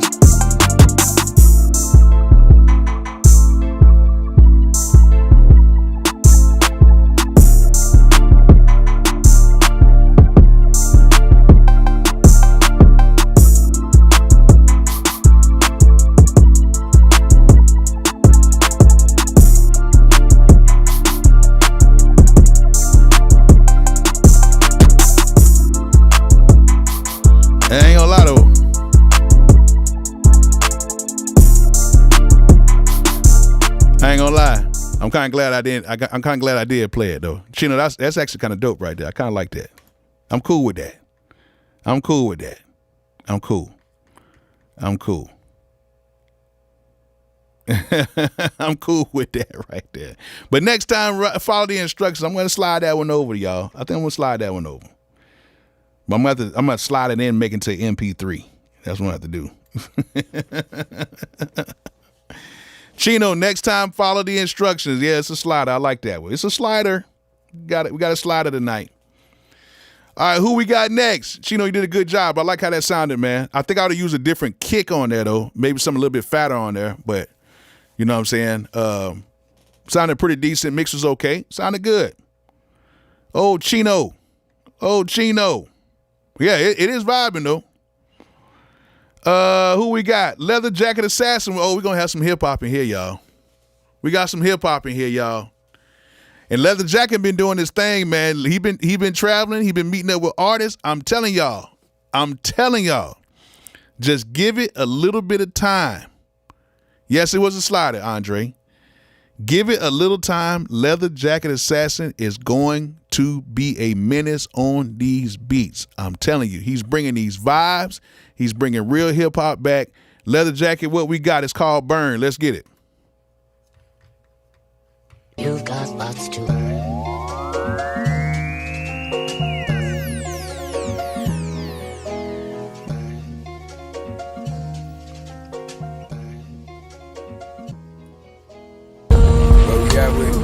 I ain't gonna lie though. I ain't gonna lie. I'm kind of glad I didn't. I'm kind of glad I did play it though. Chino, that's actually kind of dope right there. I kind of like that. I'm cool with that. I'm cool with that. I'm cool. I'm cool. I'm cool with that right there. But next time, follow the instructions. I'm gonna slide that one over, y'all. I think I'm gonna slide that one over. But I'm gonna slide it in, make it to MP3. That's what I have to do. Chino, next time follow the instructions. Yeah, it's a slider. I like that one. It's a slider. Got it. We got a slider tonight. All right, who we got next? Chino, you did a good job. I like how that sounded, man. I think I ought to use a different kick on there though. Maybe something a little bit fatter on there, but you know what I'm saying? Sounded pretty decent. Mix was okay. Sounded good. Oh, Chino. Oh, Chino. Yeah, it is vibing though. Who we got? Leather Jacket Assassin. Oh, we're gonna have some hip hop in here, y'all. We got some hip hop in here, y'all. And Leather Jacket been doing this thing, man. He been traveling. He been meeting up with artists. I'm telling y'all. Just give it a little bit of time. Yes, it was a slider, Andre. Give it a little time. Leather Jacket Assassin is going to be a menace on these beats. I'm telling you, he's bringing these vibes. He's bringing real hip hop back. Leather Jacket, what we got is called Burn. Let's get it. You've got lots to learn. Where we at with?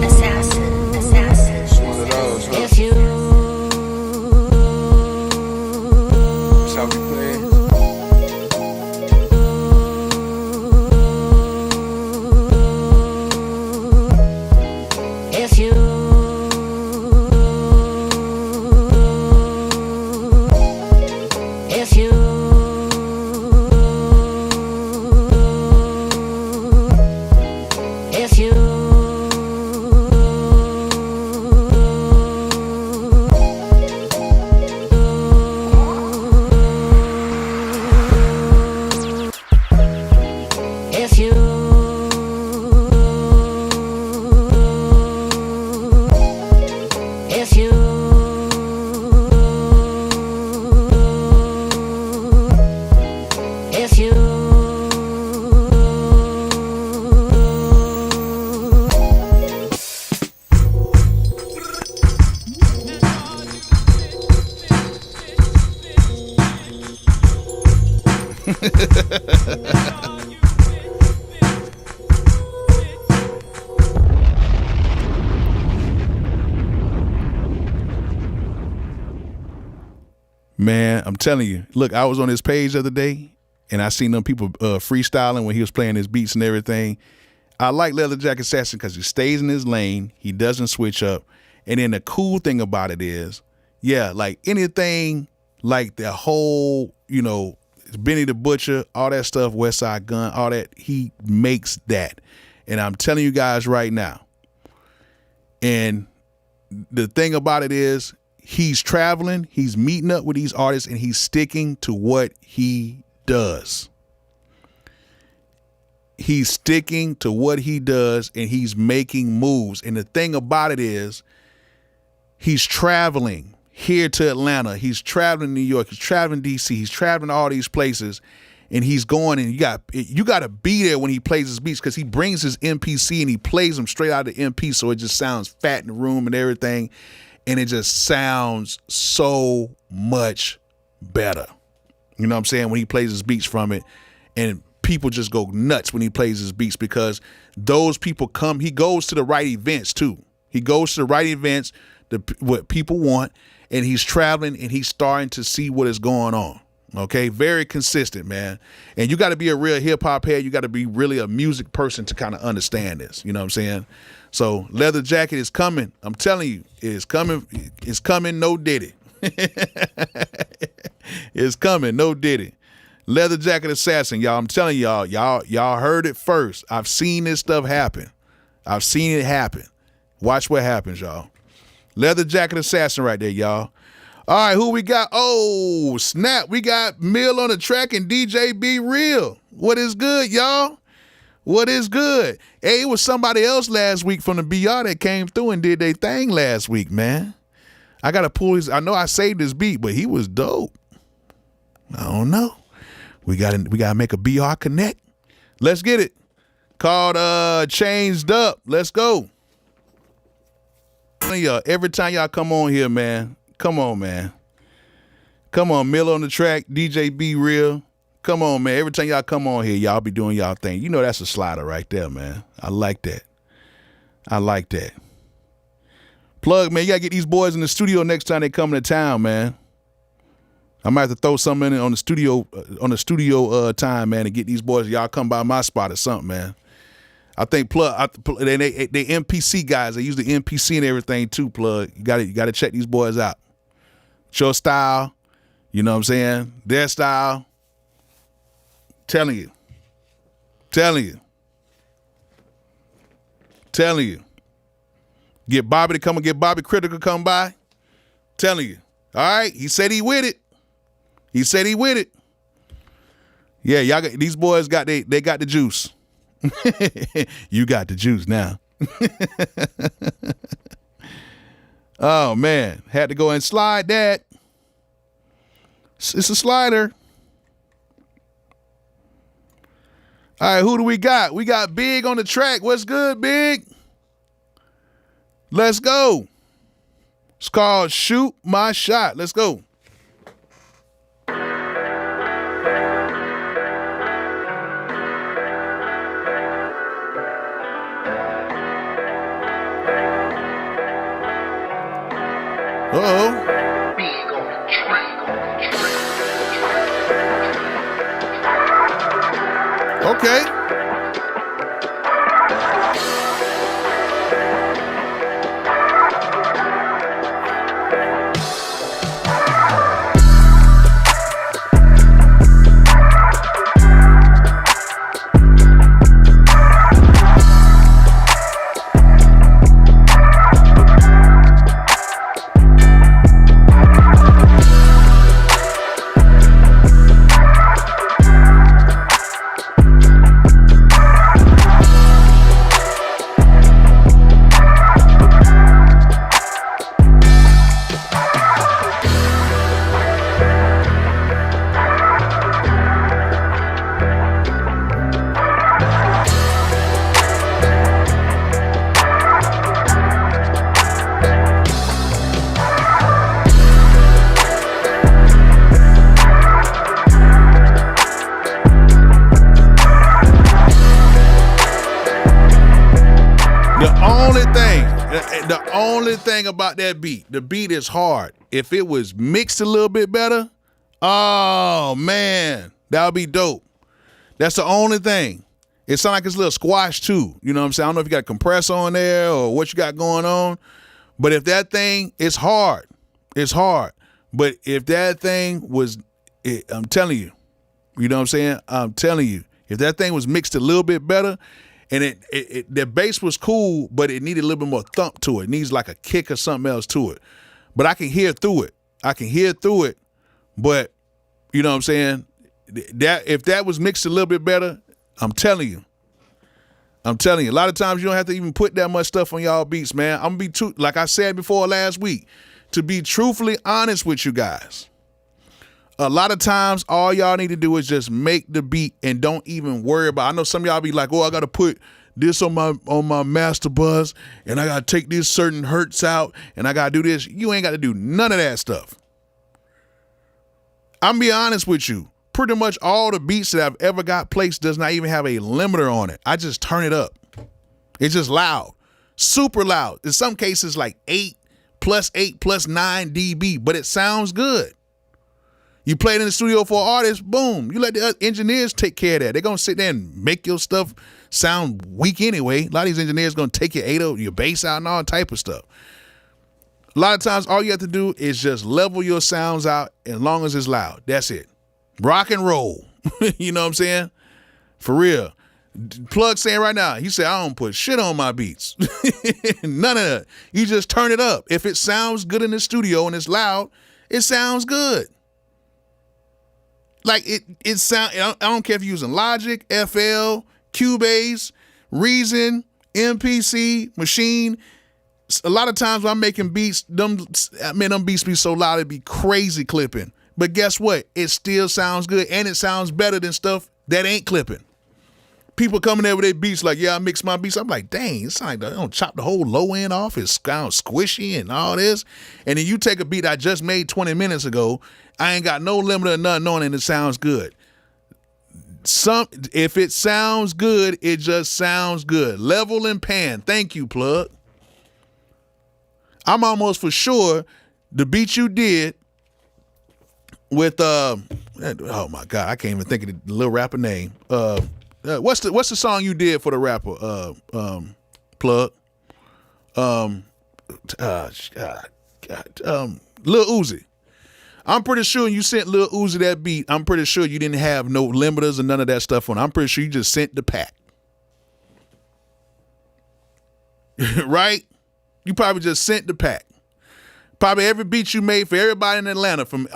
Assassin. It's one of those, huh? If you That's how we play it. Man, I'm telling you. Look, I was on his page the other day, and I seen them people freestyling when he was playing his beats and everything. I like Leather Jacket Assassin because he stays in his lane. He doesn't switch up. And then the cool thing about it is, yeah, like anything like the whole, you know, Benny the Butcher, all that stuff, West Side Gun, all that, he makes that. And I'm telling you guys right now, and the thing about it is, he's traveling, he's meeting up with these artists, and he's sticking to what he does. He's sticking to what he does, and he's making moves. And the thing about it is, he's traveling here to Atlanta. He's traveling to New York. He's traveling to DC. He's traveling to all these places, and he's going. And you got to be there when he plays his beats, because he brings his MPC and he plays them straight out of the MP, so it just sounds fat in the room and everything. And it just sounds so much better. You know what I'm saying? When he plays his beats from it, and people just go nuts when he plays his beats, because those people come, he goes to the right events too. He goes to the right events, what people want, and he's traveling and he's starting to see what is going on. Okay, very consistent, man. And you got to be a real hip hop head. You got to be really a music person to kind of understand this. You know what I'm saying? So Leather Jacket is coming. I'm telling you, it's coming. It's coming. No diddy. It's coming. No diddy. Leather Jacket Assassin, y'all. I'm telling y'all heard it first. I've seen this stuff happen. I've seen it happen. Watch what happens, y'all. Leather Jacket Assassin right there, y'all. All right, who we got? Oh, snap. We got Mill on the track and DJ Be Real. What is good, y'all? What is good? Hey, it was somebody else last week from the BR that came through and did their thing last week, man. I got to pull his, I know I saved his beat, but he was dope. I don't know. We got to make a BR connect. Let's get it. Called Changed Up. Let's go. Every time y'all come on here, man. Come on, man. Come on, Mill on the track, DJ Be Real. Come on, man. Every time y'all come on here, y'all be doing y'all thing. You know that's a slider right there, man. I like that. I like that. Plug, man, you gotta get these boys in the studio next time they come to town, man. I might have to throw something in on the studio time, man, and get these boys. Y'all come by my spot or something, man. I think Plug, they MPC guys. They use the MPC and everything too. Plug, you gotta check these boys out. Your style, you know what I'm saying? Their style. Telling you. Get Bobby to come and get Bobby Critical come by. Telling you. All right. He said he with it. Yeah, y'all got these boys got they got the juice. You got the juice now. Oh man. Had to go and slide that. It's a slider. All right, who do we got? We got Big on the track. What's good, Big? Let's go. It's called Shoot My Shot. Let's go. Uh-oh. Okay. only thing about that beat. The beat is hard. If it was mixed a little bit better, oh man, that would be dope. That's the only thing. It sounds like it's a little squash too. You know what I'm saying? I don't know if you got a compressor on there or what you got going on. But if that thing, it's hard. It's hard. But if that thing was, I'm telling you, you know what I'm saying? I'm telling you, if that thing was mixed a little bit better, and the bass was cool, but it needed a little bit more thump to it. It needs like a kick or something else to it. But I can hear through it. But you know what I'm saying? That if that was mixed a little bit better, I'm telling you. A lot of times you don't have to even put that much stuff on y'all beats, man. I'm gonna be like I said before last week, to be truthfully honest with you guys. A lot of times all y'all need to do is just make the beat and don't even worry about. I know some of y'all be like, oh, I gotta put this on my master bus and I gotta take these certain hertz out and I gotta do this. You ain't gotta do none of that stuff. I'm be honest with you. Pretty much all the beats that I've ever got placed does not even have a limiter on it. I just turn it up. It's just loud, super loud. In some cases, like 8 plus 8 plus 9 dB, but it sounds good. You play it in the studio for an artist, boom. You let the engineers take care of that. They're going to sit there and make your stuff sound weak anyway. A lot of these engineers going to take your 8 your bass out and all type of stuff. A lot of times, all you have to do is just level your sounds out as long as it's loud. That's it. Rock and roll. You know what I'm saying? For real. Plug saying right now, he said, I don't put shit on my beats. None of that. You just turn it up. If it sounds good in the studio and it's loud, it sounds good. Like it sound. I don't care if you're using Logic, FL, Cubase, Reason, MPC, Machine. A lot of times when I'm making beats, them beats be so loud it'd be crazy clipping. But guess what? It still sounds good, and it sounds better than stuff that ain't clipping. People coming there with their beats like, yeah, I mix my beats. I'm like, dang, it sounds like I don't chop the whole low end off. It sounds squishy and all this. And then you take a beat I just made 20 minutes ago. I ain't got no limiter or nothing on it, and it sounds good. If it sounds good, it just sounds good. Level and pan. Thank you, Plug. I'm almost for sure the beat you did with oh my God, I can't even think of the little rapper name. What's the song you did for the rapper? Plug. Lil Uzi. I'm pretty sure you sent Lil Uzi that beat. I'm pretty sure you didn't have no limiters and none of that stuff on it. I'm pretty sure you just sent the pack. Right? You probably just sent the pack. Probably every beat you made for everybody in Atlanta, from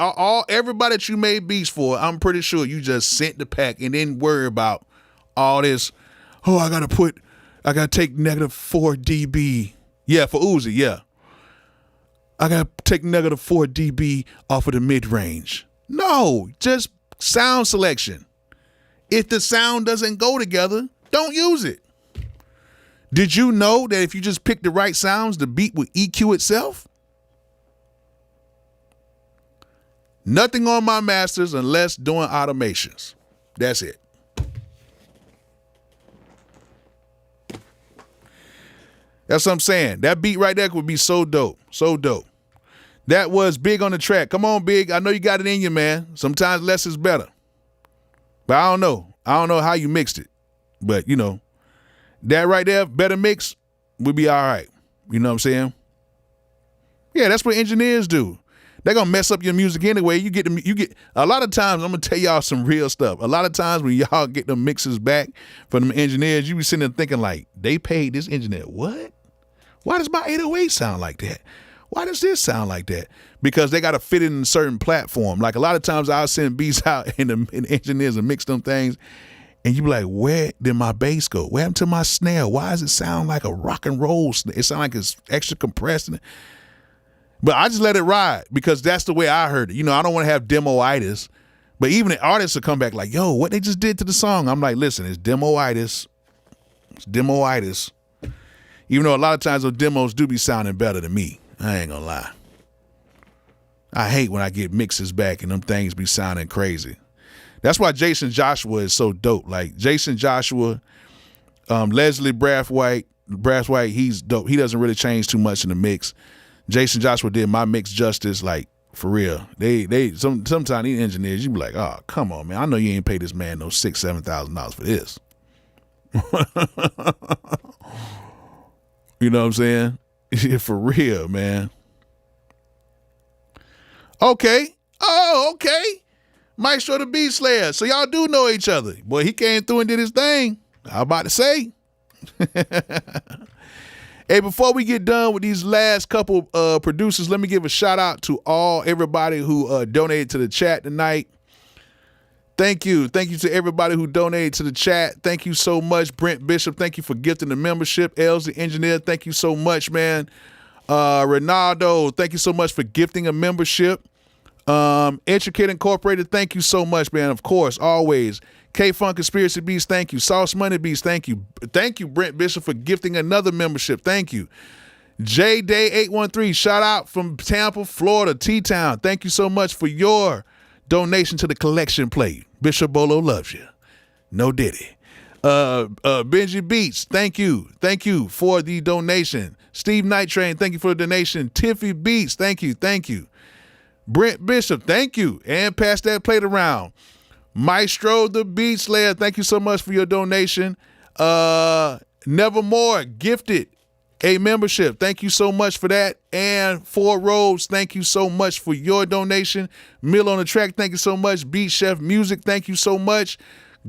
everybody that you made beats for, I'm pretty sure you just sent the pack and didn't worry about all this. Oh, I gotta take -4 dB. Yeah, for Uzi, yeah. I gotta take -4 dB off of the mid range. No, just sound selection. If the sound doesn't go together, don't use it. Did you know that if you just pick the right sounds, the beat will EQ itself? Nothing on my masters unless doing automations. That's it. That's what I'm saying. That beat right there would be so dope. So dope. That was Big on the track. Come on, Big. I know you got it in you, man. Sometimes less is better. But I don't know. I don't know how you mixed it. But, you know, that right there, better mix, would be all right. You know what I'm saying? Yeah, that's what engineers do. They're gonna mess up your music anyway. You get a lot of times, I'm gonna tell y'all some real stuff. A lot of times when y'all get them mixes back from them engineers, you be sitting there thinking like, they paid this engineer what? Why does my 808 sound like that? Why does this sound like that? Because they gotta fit it in a certain platform. Like a lot of times I'll send beats out and engineers and mix them things, and you be like, where did my bass go? Where happened to my snare? Why does it sound like a rock and roll snare? It sounds like it's extra compressed. But I just let it ride because that's the way I heard it. You know, I don't want to have demo-itis. But even the artists will come back like, yo, what they just did to the song? I'm like, listen, it's demo-itis. It's demo-itis. Even though a lot of times those demos do be sounding better than me. I ain't gonna lie. I hate when I get mixes back and them things be sounding crazy. That's why Jason Joshua is so dope. Like Jason Joshua, Leslie Brathwaite, Brass White, he's dope. He doesn't really change too much in the mix. Jason Joshua did my mix justice, like, for real. Sometimes these engineers, you be like, oh, come on, man. I know you ain't pay this man no $6,000-$7,000 for this. You know what I'm saying? Yeah, for real, man. Okay. Oh, okay. Maestro the Beat Slayer. So y'all do know each other. Boy, he came through and did his thing. I was about to say. Hey, before we get done with these last couple producers, let me give a shout out to everybody who donated to the chat tonight. Thank you. Thank you to everybody who donated to the chat. Thank you so much. Brent Bishop, thank you for gifting the membership. Els the engineer, thank you so much, man. Ronaldo, thank you so much for gifting a membership. Intricate Incorporated, thank you so much, man. Of course, always. K-Funk Conspiracy Beats, thank you. Sauce Money Beats, thank you. Thank you, Brent Bishop, for gifting another membership. Thank you. J-Day813, shout out from Tampa, Florida, T-Town. Thank you so much for your donation to the collection plate. Bishop Bolo loves you. No Diddy. Benji Beats, thank you. Thank you for the donation. Steve Night Train, thank you for the donation. Tiffy Beats, thank you. Thank you. Brent Bishop, thank you. And pass that plate around. Maestro the Beat Slayer, thank you so much for your donation. Nevermore gifted a membership. Thank you so much for that. And Four Roads, thank you so much for your donation. Mill on the Track, thank you so much. Beat Chef Music, thank you so much.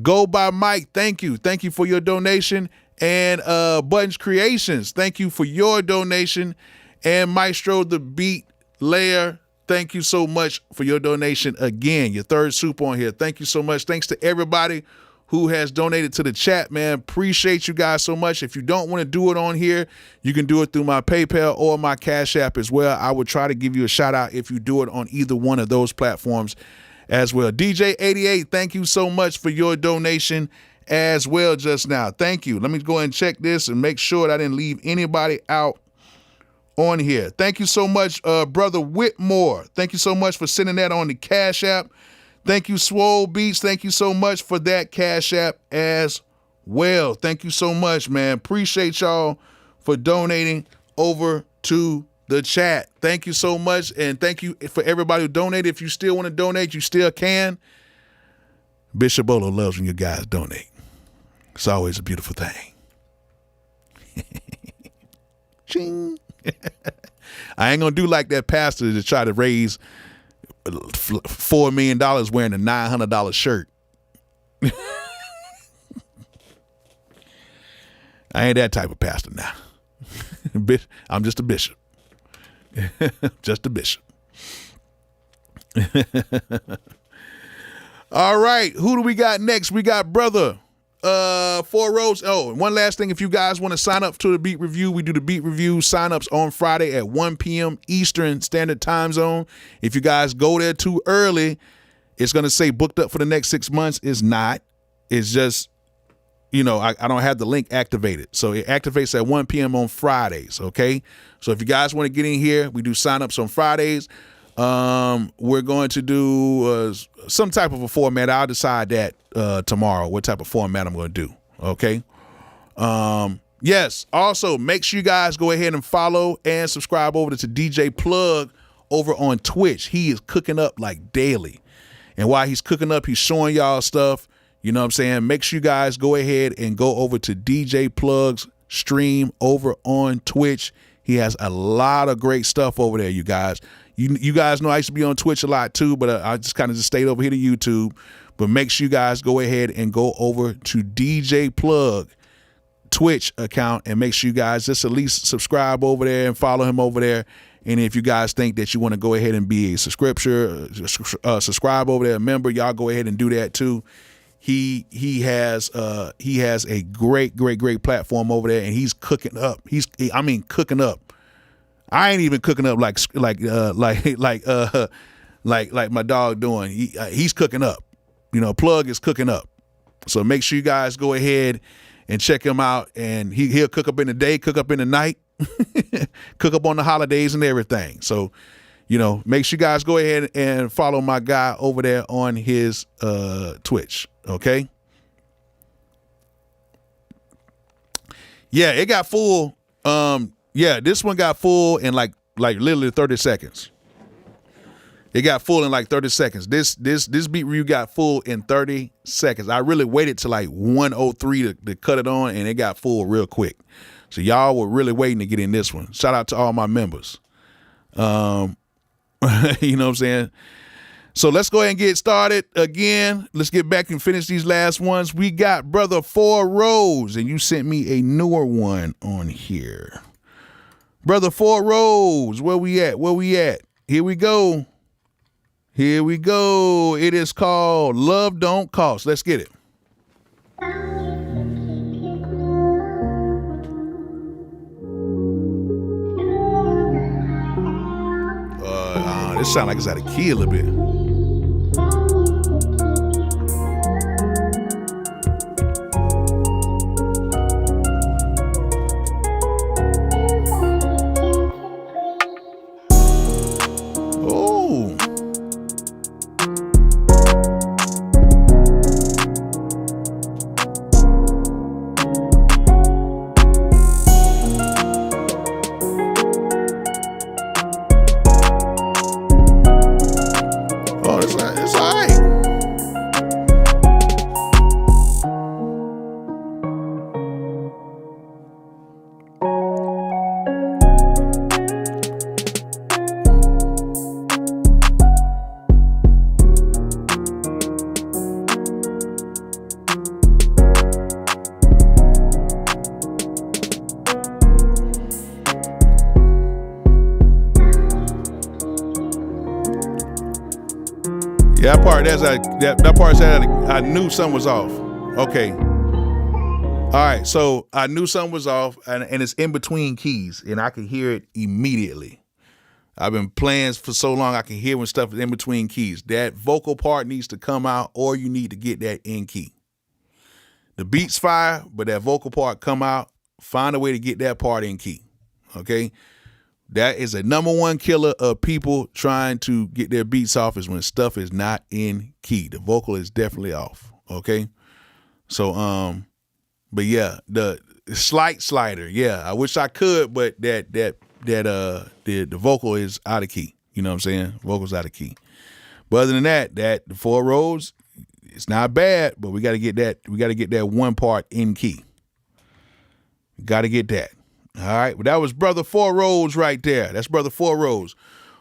Go by Mike, thank you. Thank you for your donation. And Buttons Creations, thank you for your donation. And Maestro the Beat Layer, thank you so much for your donation again. Your third super on here. Thank you so much. Thanks to everybody who has donated to the chat, man. Appreciate you guys so much. If you don't want to do it on here, you can do it through my PayPal or my Cash App as well. I would try to give you a shout out if you do it on either one of those platforms as well. DJ88, thank you so much for your donation as well just now. Thank you. Let me go ahead and check this and make sure that I didn't leave anybody out on here. Thank you so much, Brother Whitmore. Thank you so much for sending that on the Cash App. Thank you, Swole Beats. Thank you so much for that Cash App as well. Thank you so much, man. Appreciate y'all for donating over to the chat. Thank you so much, and thank you for everybody who donated. If you still want to donate, you still can. Bishop Bolo loves when you guys donate. It's always a beautiful thing. Ching. I ain't gonna do like that pastor to try to raise $4 million wearing a $900 shirt. I ain't that type of pastor now. I'm just a bishop. Just a bishop. All right, who do we got next? We got Brother Four Roads. Oh, and one last thing. If you guys want to sign up to the Beat Review, we do the Beat Review sign-ups on Friday at 1 p.m. Eastern Standard Time Zone. If you guys go there too early, it's going to say booked up for the next 6 months. It's not. It's just, I don't have the link activated. So it activates at 1 p.m. on Fridays, okay? So if you guys want to get in here, we do sign-ups on Fridays. We're going to do some type of a format. I'll decide that tomorrow, what type of format I'm going to do. Okay. Yes. Also, make sure you guys go ahead and follow and subscribe over to DJ Plug over on Twitch. He is cooking up like daily. And while he's cooking up, he's showing y'all stuff. You know what I'm saying? Make sure you guys go ahead and go over to DJ Plug's stream over on Twitch. He has a lot of great stuff over there, you guys. You guys know I used to be on Twitch a lot too, but I just kind of stayed over here to YouTube. But make sure you guys go ahead and go over to DJ Plug Twitch account and make sure you guys just at least subscribe over there and follow him over there. And if you guys think that you want to go ahead and be a subscribe over there, a member, y'all go ahead and do that too. He has a great platform over there, and he's cooking up. Cooking up. I ain't even cooking up like my dog doing. He's cooking up. Plug is cooking up. So make sure you guys go ahead and check him out. And he'll cook up in the day, cook up in the night, cook up on the holidays and everything. So, make sure you guys go ahead and follow my guy over there on his Twitch. Okay. Yeah, it got full. Yeah, this one got full in like literally 30 seconds. It got full in like 30 seconds. This beat review got full in 30 seconds. I really waited till like 1:03 to cut it on, and it got full real quick. So y'all were really waiting to get in this one. Shout out to all my members. You know what I'm saying? So let's go ahead and get started again. Let's get back and finish these last ones. We got Brother 4 Rose, and you sent me a newer one on here. Brother 4 Rose, where we at? Where we at? Here we go. Here we go. It is called Love Don't Cost. Let's get it. This sounds like it's out of key a little bit. That part said I knew something was off. Okay. All right, so I knew something was off, and it's in between keys, and I can hear it immediately. I've been playing for so long, I can hear when stuff is in between keys. That vocal part needs to come out, or you need to get that in key. The beat's fire, but that vocal part come out. Find a way to get that part in key. Okay? That is a number one killer of people trying to get their beats off is when stuff is not in key. The vocal is definitely off. Okay. So, but yeah, the slight slider. Yeah. I wish I could, but the vocal is out of key. You know what I'm saying? Vocal's out of key. But other than that, the 4 rows, it's not bad, but we got to get that one part in key. Got to get that. All right, well, that was Brother 4 Rose right there. That's Brother 4 Rose.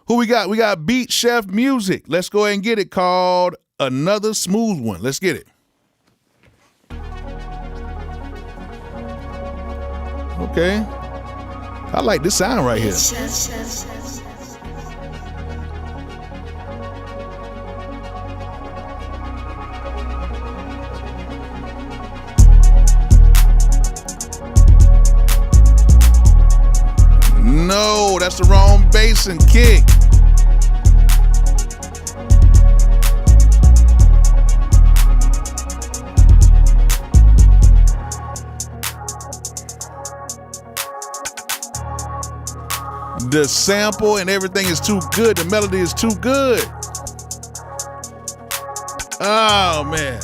Who we got? We got Beat Chef Music. Let's go ahead and get it, called Another Smooth One. Let's get it. Okay. I like this sound right here. No, that's the wrong bass and kick. The sample and everything is too good. The melody is too good. Oh, man.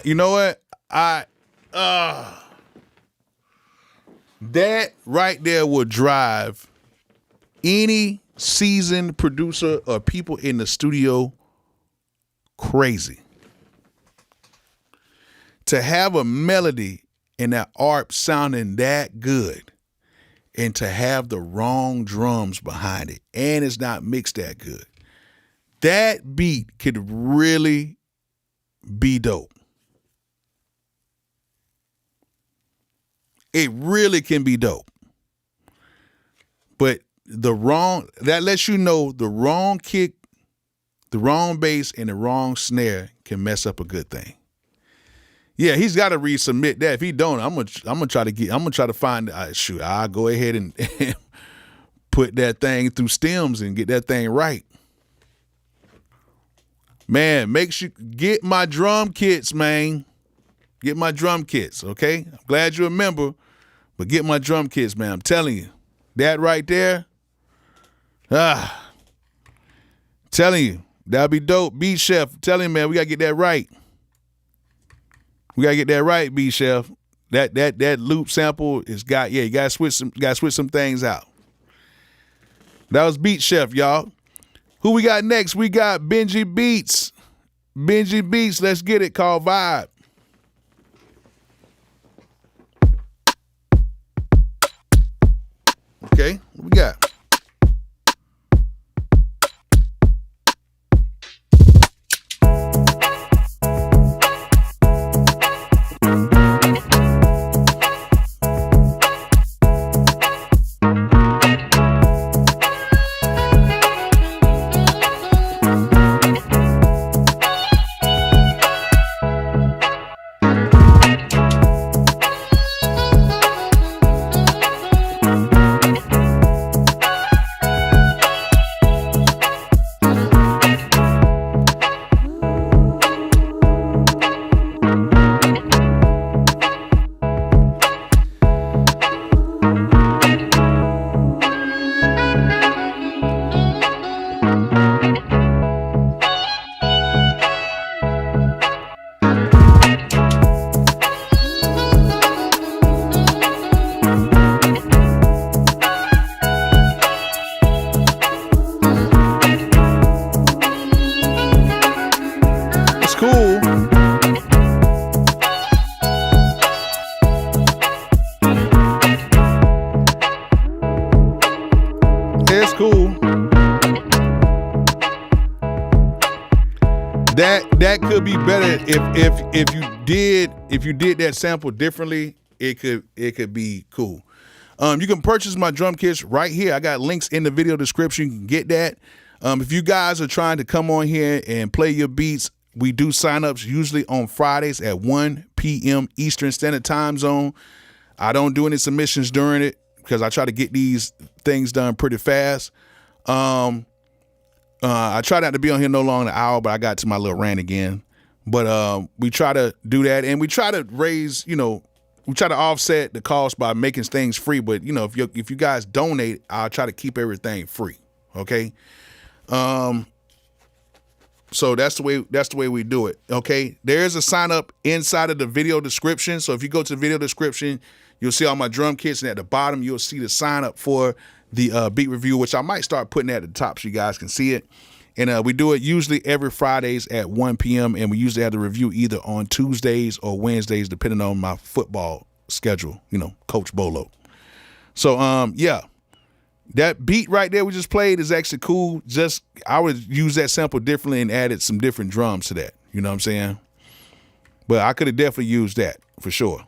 You know what? That right there will drive any seasoned producer or people in the studio crazy. To have a melody and that ARP sounding that good and to have the wrong drums behind it and it's not mixed that good, that beat could really be dope. It really can be dope. But that lets you know the wrong kick, the wrong bass, and the wrong snare can mess up a good thing. Yeah, he's got to resubmit that. If he don't, I'm gonna try to find. Shoot, I'll go ahead and put that thing through stems and get that thing right. Man, make sure get my drum kits, man. Get my drum kits, okay? I'm glad you're a member, but get my drum kits, man. I'm telling you, that right there. Telling you, that'll be dope. Beat Chef, telling you, man, we gotta get that right. We gotta get that right, B Chef. That loop sample you gotta switch some things out. That was Beat Chef, y'all. Who we got next? We got Benji Beats. Benji Beats, let's get it, called Vibe. Okay, what we got? That could be better if you did that sample differently. It could be cool. You can purchase my drum kits right here. I got links in the video description. You can get that. If you guys are trying to come on here and play your beats, we do signups usually on Fridays at 1 p.m. Eastern Standard Time Zone. I don't do any submissions during it because I try to get these things done pretty fast. I try not to be on here no longer than an hour, but I got to my little rant again. But we try to do that, and we try to raise, we try to offset the cost by making things free. But if you guys donate, I'll try to keep everything free. Okay. So that's the way we do it. Okay. There is a sign up inside of the video description. So if you go to the video description, you'll see all my drum kits, and at the bottom you'll see the sign up for the beat review, which I might start putting at the top so you guys can see it. And we do it usually every Fridays at 1 p.m. And we usually have the review either on Tuesdays or Wednesdays, depending on my football schedule, Coach Bolo. So, yeah, that beat right there we just played is actually cool. I would use that sample differently and added some different drums to that. You know what I'm saying? But I could have definitely used that for sure.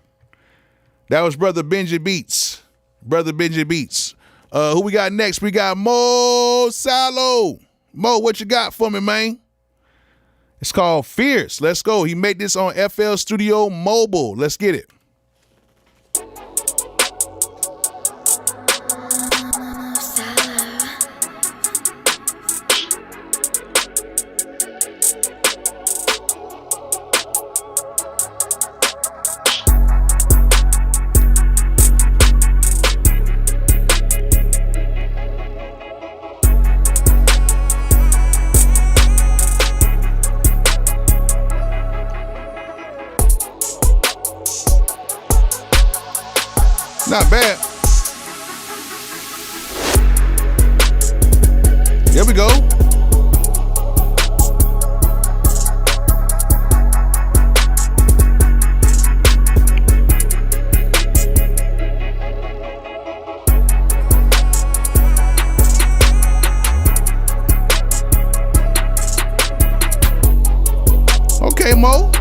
That was Brother Benji Beats. Brother Benji Beats. Who we got next? We got Mo Salo. Mo, what you got for me, man? It's called Fierce. Let's go. He made this on FL Studio Mobile. Let's get it. Not bad. There we go. Okay, Mo.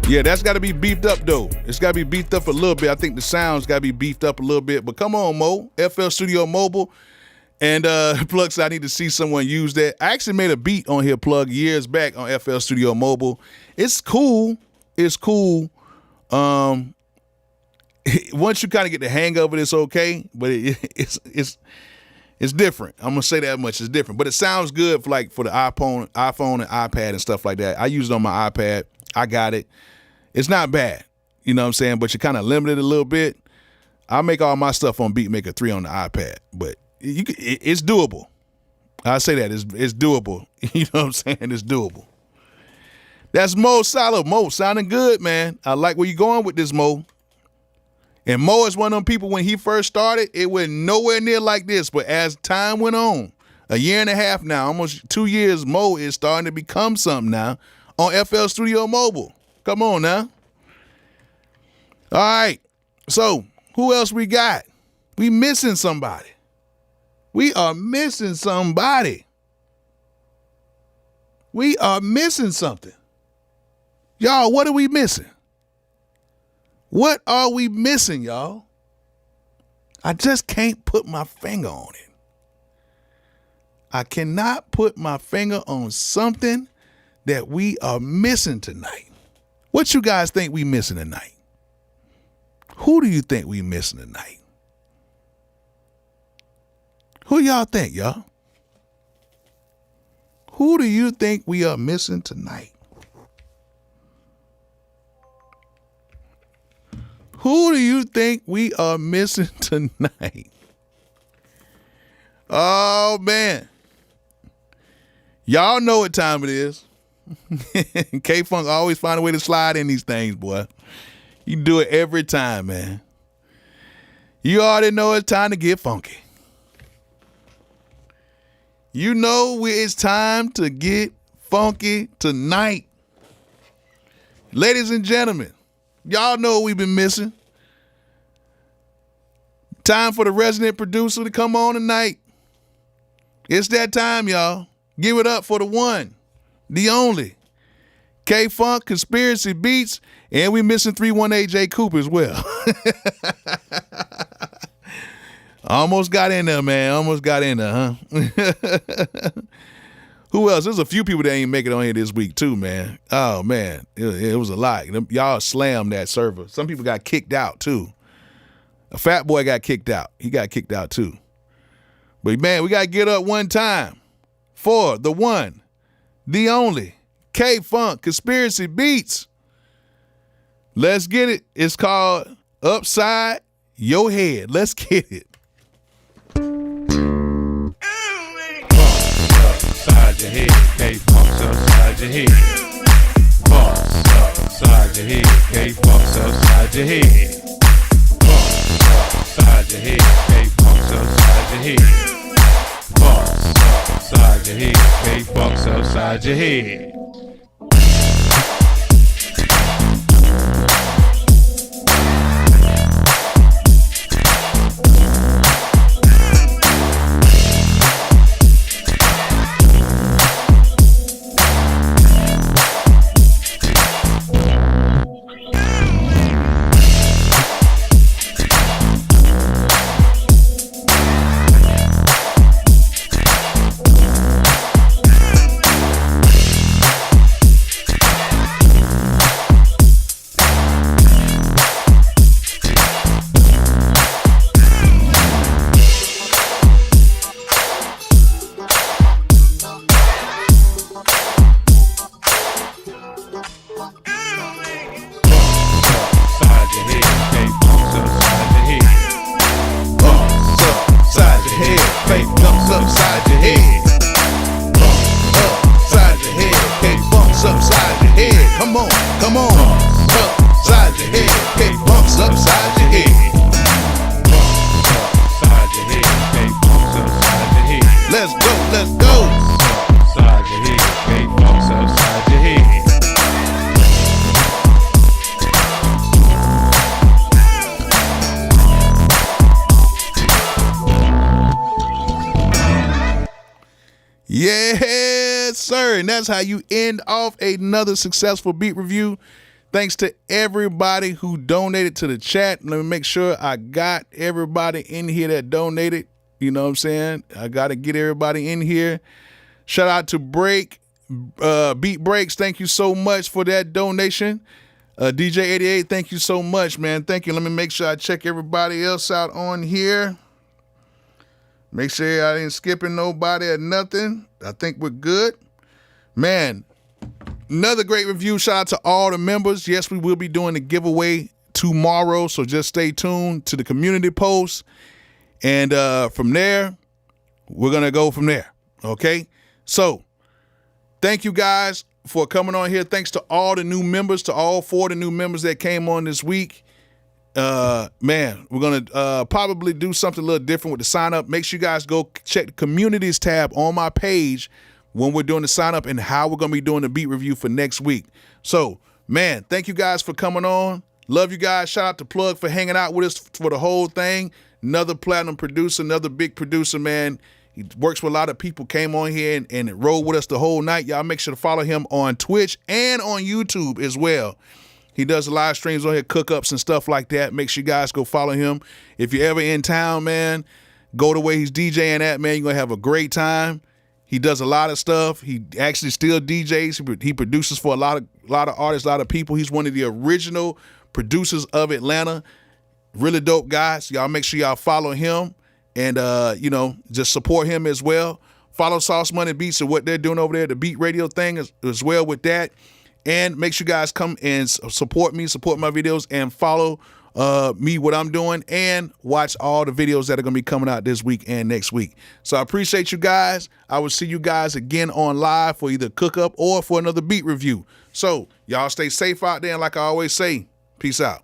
Yeah, that's got to be beefed up, though. It's got to be beefed up a little bit. I think the sound's got to be beefed up a little bit. But come on, Mo. FL Studio Mobile. And Plug said I need to see someone use that. I actually made a beat on here, Plug, years back on FL Studio Mobile. It's cool. It's cool. Once you kind of get the hang of it, it's okay. But it's different. I'm gonna say that much. It's different. But it sounds good for the iPhone and iPad and stuff like that. I use it on my iPad. I got it. It's not bad. You know what I'm saying? But you're kind of limited a little bit. I make all my stuff on Beatmaker 3 on the iPad. But it's doable. I say that. It's doable. You know what I'm saying? It's doable. That's Mo Solid. Mo sounding good, man. I like where you're going with this, Mo. And Mo is one of them people, when he first started, it went nowhere near like this. But as time went on, a year and a half now, almost 2 years, Mo is starting to become something now on FL Studio Mobile. Come on now. All right. So who else we got? We missing somebody. We are missing somebody. We are missing something. Y'all, what are we missing? What are we missing, y'all? I just can't put my finger on it. I cannot put my finger on something that we are missing tonight. What you guys think we missing tonight? Who do you think we missing tonight? Who y'all think, y'all? Who do you think we are missing tonight? Who do you think we are missing tonight? Oh, man. Y'all know what time it is. K-Funk always find a way to slide in these things, boy. You do it every time, man. You already know it's time to get funky. You know it's time to get funky tonight. Ladies and gentlemen, y'all know what we've been missing. Time for the resident producer to come on tonight. It's that time, y'all. Give it up for the one, the only, K-Funk, Conspiracy Beats, and we missing 318 J Cooper as well. Almost got in there, man. Almost got in there, huh? Who else? There's a few people that ain't make it on here this week too, man. Oh, man. It was a lot. Y'all slammed that server. Some people got kicked out too. A fat boy got kicked out. He got kicked out too. But, man, we got to get up one time for the one, the only, K-Funk, Conspiracy Beats. Let's get it. It's called Upside Your Head. Let's get it. Upside your head, K-Funk's upside your head. Boss upside your head, K-Funk's upside your head. Boss upside your head, K-Funk's upside your head. Boss upside your head, K-Funk's upside your head. Yes, sir. And that's how you end off another successful beat review. Thanks to everybody who donated to the chat. Let me make sure I got everybody in here that donated. You know what I'm saying? I got to get everybody in here. Shout out to Beat Breaks. Thank you so much for that donation. DJ88, thank you so much, man. Thank you. Let me make sure I check everybody else out on here. Make sure I ain't skipping nobody or nothing. I think we're good. Man, another great review. Shout out to all the members. Yes, we will be doing the giveaway tomorrow, so just stay tuned to the community post. And from there, we're going to go from there, okay? So, thank you guys for coming on here. Thanks to all the new members, to all 4 of the new members that came on this week. Man, we're going to probably do something a little different with the sign up. Make sure you guys go check the communities tab on my page when we're doing the sign up and how we're going to be doing the beat review for next week. So, man, thank you guys for coming on. Love you guys. Shout out to Plug for hanging out with us for the whole thing. Another platinum producer, another big producer, man. He works with a lot of people, came on here and rode with us the whole night. Y'all make sure to follow him on Twitch and on YouTube as well. He does live streams on here, cook-ups and stuff like that. Make sure you guys go follow him. If you're ever in town, man, go the way he's DJing at, man. You're going to have a great time. He does a lot of stuff. He actually still DJs. He produces for a lot of artists, a lot of people. He's one of the original producers of Atlanta. Really dope guy. So y'all make sure y'all follow him and, just support him as well. Follow Sauce Money Beats and what they're doing over there, the Beat Radio thing as well with that. And make sure you guys come and support me, support my videos, and follow me, what I'm doing, and watch all the videos that are going to be coming out this week and next week. So I appreciate you guys. I will see you guys again on live for either cook up or for another beat review. So y'all stay safe out there. And like I always say, peace out.